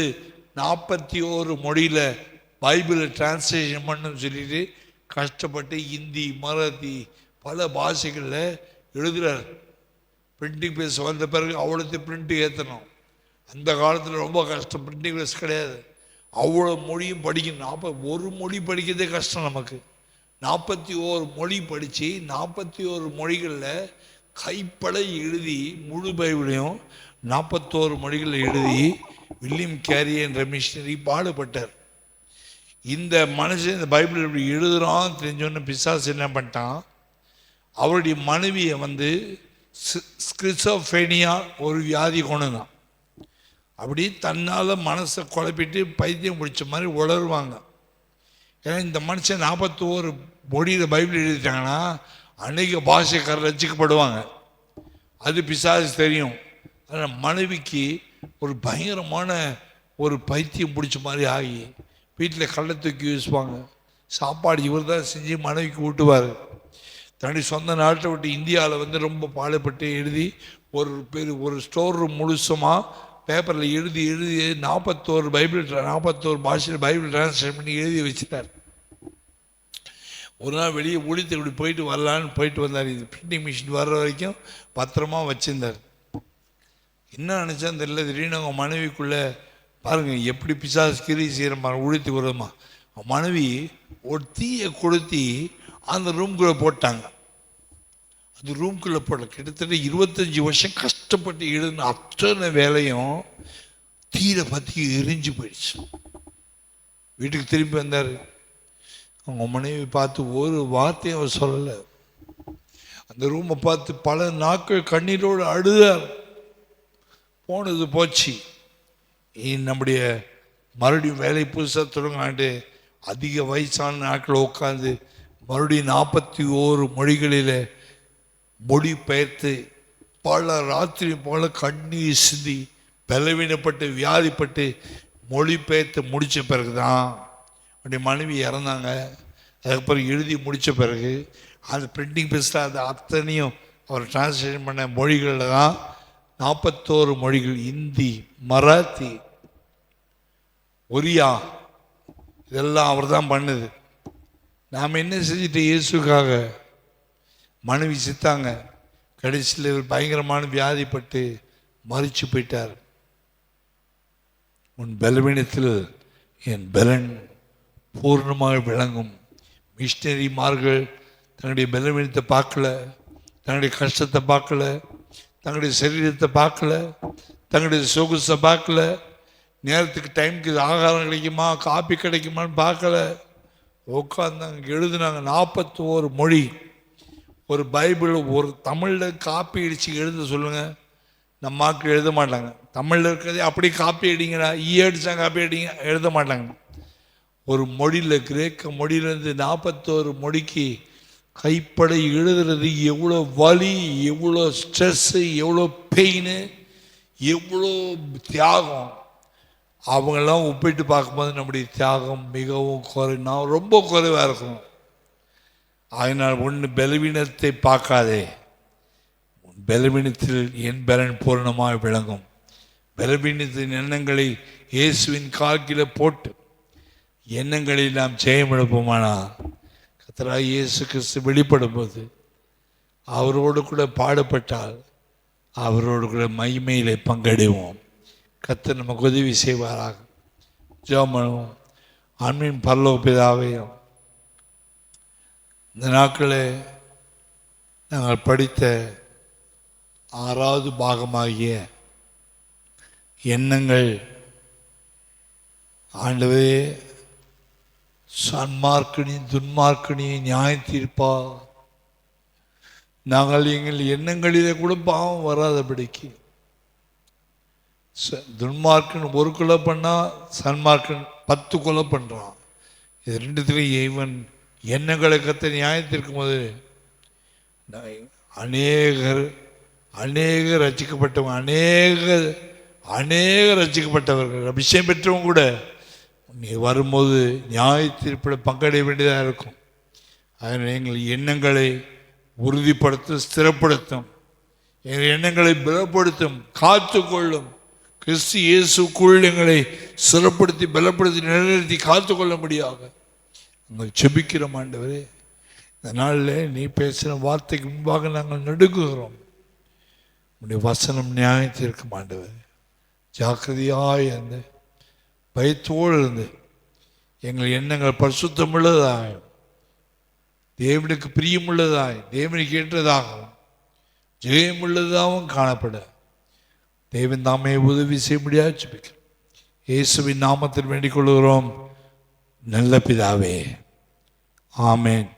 41 மொழியில் பைபிளை டிரான்ஸ்லேஷன் பண்ணணும்னு சொல்லிட்டு கஷ்டப்பட்டு ஹிந்தி, மராத்தி, பல பாஷைகளில் எழுதுகிறார். பிரிண்டிங் ப்ரெஸ் வந்த பிறகு அவ்வளோத்தையும் பிரிண்ட்டு ஏற்றணும். அந்த காலத்தில் ரொம்ப கஷ்டம், பிரிண்டிங் ப்ரெஸ் கிடையாது. அவ்வளோ மொழியும் படிக்கணும். ஒரு மொழி படிக்கிறதே கஷ்டம் நமக்கு. 41 மொழி படித்து 41 மொழிகளில் கைப்பட எழுதி முழு பைபிளையும் 41 மொழிகளில் எழுதி வில்லியம் கேரி என்ற மிஷினரி பாடுபட்டார். இந்த மனுஷன் இந்த பைபிள் இப்படி எழுதுறான் தெரிஞ்சோன்னு பிசாசு என்ன பண்ணிட்டான், அவருடைய மனைவியை வந்து ஸ்கிசோஃபேனியா ஒரு வியாதி கொண்டுதான். அப்படி தன்னால் மனசை குழப்பிட்டு பைத்தியம் பிடிச்ச மாதிரி உளருவாங்க. ஏன்னா இந்த மனுஷன் 41 மொழியில் பைபிள் எழுதிட்டாங்கன்னா அநேக பாஷைக்காரர் ரசிக்கப்படுவாங்க. அது பிசாசு தெரியும். ஆனால் மனைவிக்கு ஒரு பயங்கரமான ஒரு பைத்தியம் பிடிச்ச மாதிரி ஆகி வீட்டில் கள்ள தூக்கி வீசுவாங்க. சாப்பாடு இவர் தான் செஞ்சு மனைவிக்கு ஊட்டுவார். தன்னுடைய சொந்த நாட்டை விட்டு இந்தியாவில் வந்து ரொம்ப பாடுபட்டு எழுதி ஒரு ஸ்டோர் ரூம் முழுசமாக பேப்பரில் எழுதி 41 பைபிள் 41 பாஷையில் பைபிள் டிரான்ஸ்லேட் பண்ணி எழுதி வச்சுட்டார். ஒரு நாள் வெளியே ஊழித்து இப்படி போயிட்டு வரலான்னு போயிட்டு வந்தார். இது பிரிண்டிங் மிஷின் வர்ற வரைக்கும் பத்திரமா வச்சுருந்தார். என்ன நினச்சான்னு தெரியல, திடீர்னு அவங்க மனைவிக்குள்ளே பாருங்கள் எப்படி பிசாசு கிரி செய்கிறமா உழித்து வருமா. மனைவி ஒரு தீயை கொளுத்தி அந்த ரூம்குள்ளே போட்டாங்க. அது ரூம்குள்ளே போடல. கிட்டத்தட்ட 25 வருஷம் கஷ்டப்பட்டு எழுதின அத்தனை வேலையும் தீரை பற்றி எரிஞ்சு போயிடுச்சு. வீட்டுக்கு திரும்பி வந்தார். அவங்க மனைவி பார்த்து ஒரு வார்த்தையும் அவர் சொல்லலை. அந்த ரூமை பார்த்து பல நாட்கள் கண்ணீரோடு அழுதார். போனது போச்சு. நம்முடைய மறுபடியும் வேலை புதுசாக தொடங்காண்டு அதிக வயசான நாட்கள் உட்காந்து மறுபடியும் 41 மொழிகளில் மொழிபெயர்த்து பல ராத்திரி போல கண்ணீர் சிந்தி பலவீனப்பட்டு வியாதிப்பட்டு மொழிபெயர்த்து முடித்த பிறகு தான் அப்படி மனைவி இறந்தாங்க. அதுக்கப்புறம் எழுதி முடித்த பிறகு அந்த பிரிண்டிங் ப்ரெஸ்ஸில் அது அத்தனையும் அவர் டிரான்ஸ்லேஷன் பண்ண மொழிகளில் தான் 41 மொழிகள், இந்தி, மராத்தி, ஒரியா, இதெல்லாம் அவர் தான் பண்ணுது. நாம் என்ன செஞ்சுட்டு இயேசுக்காக மனைவி சித்தாங்க. கடைசியில் பயங்கரமான வியாதிப்பட்டு மறிச்சு போயிட்டார். உன் பலவீனத்தில் என் பலன் பூர்ணமாக விளங்கும். மிஷினரிமார்கள் தன்னுடைய பலவீனத்தை பார்க்கல, தன்னுடைய கஷ்டத்தை பார்க்கல, தங்களுடைய சரீரத்தை பார்க்கல, தங்களுடைய சொகுசை பார்க்கல, நேரத்துக்கு டைமுக்கு ஆகாரம் கிடைக்குமா காப்பி கிடைக்குமான்னு பார்க்கல. உட்காந்தாங்க, எழுதுனாங்க. 41 மொழி. ஒரு பைபிள் ஒரு தமிழில் காப்பி அடித்து எழுத சொல்லுங்கள், நம்ம ஆட்கள் எழுத மாட்டாங்க. தமிழில் இருக்கிறதே அப்படி காப்பி அடிங்கடா, அடித்தா காப்பி அடிங்க, எழுத மாட்டாங்க. ஒரு மொழியில், கிரேக்க மொழியிலேருந்து 41 மொழிக்கு கைப்படை எழுதுறது எவ்வளோ வலி, எவ்வளோ ஸ்ட்ரெஸ்ஸு, எவ்வளோ பெயின், எவ்வளோ தியாகம். அவங்கெல்லாம் ஒப்பிட்டு பார்க்கும்போது நம்முடைய தியாகம் மிகவும் நான் ரொம்ப குறைவாக இருக்கும். அதனால் ஒன்று பலவீனத்தை பார்க்காதே, பலவீனத்தில் என் பலன் பூரணமாக விளங்கும். பலவீனத்தின் எண்ணங்களை இயேசுவின் கால்கில போட்டு எண்ணங்களில் நாம் ஜெயம் எடுப்போமானா, கர்த்தராகிய இயேசு கிறிஸ்து வெளிப்படும் போது அவரோடு கூட பாடுபட்டால் அவரோடு கூட மகிமையிலே பங்கடைவோம். கர்த்தர் நமக்கு உதவி செய்வாராக. ஜெபம் பண்ணுவோம். அன்பின் பரலோக பிதாவே, இந்த நாட்களே நாங்கள் படித்த 6வது பாகமாகிய எண்ணங்கள் ஆண்டவே சன்மார்க்கணி துன்மார்க்கணி நியாய தீர்ப்பா, நாங்கள் எங்கள் எண்ணங்களிலே கூட பாவம் வராதபடிக்கு, துன்மார்க்கன் 1 கொலை பண்ணால் சன்மார்க்கன் 10 கொலை பண்ணுறான். இது 2த்துலேயும் இவன் எண்ணங்களை கத்த நியாயத்திற்கும் போது அநேகர் ரசிக்கப்பட்டவங்க, அநேக ரசிக்கப்பட்டவர்கள், அபிஷேகம் பெற்றவங்க கூட நீ வரும்போது நியாய தீர்ப்பில் பங்கடைய வேண்டியதாக இருக்கும். அதனால் எங்கள் எண்ணங்களை உறுதிப்படுத்தும், ஸ்திரப்படுத்தும், எங்கள் எண்ணங்களை பலப்படுத்தும், காத்து கொள்ளும். கிறிஸ்து இயேசுக்குள் எங்களை சிறப்படுத்தி பலப்படுத்தி நிலைநிறுத்தி காத்து கொள்ள முடியாது. நாங்கள் செபிக்கிறோம் ஆண்டவரே. இந்த நாளில் நீ பேசின வார்த்தைக்கு முன்பாக நாங்கள் நடுங்குகிறோம். உன்னுடைய வசனம் நியாயத்திற்கும் ஆண்டவர் ஜாக்கிரதையாய் இருந்து பயத்தோடு இருந்து எங்கள் எண்ணங்கள் பரிசுத்தமுள்ளதாய், தேவனுக்கு பிரியமுள்ளதாய், தேவனுக்கு ஏற்றதாகவும் ஜெயமுள்ளதாகவும் காணப்பட தேவன் தாமே உதவி செய்ய முடியாது ஜெபிக்கிறோம். இயேசுவின் நாமத்தில் வேண்டிக் கொள்கிறோம் நல்ல பிதாவே, ஆமென்.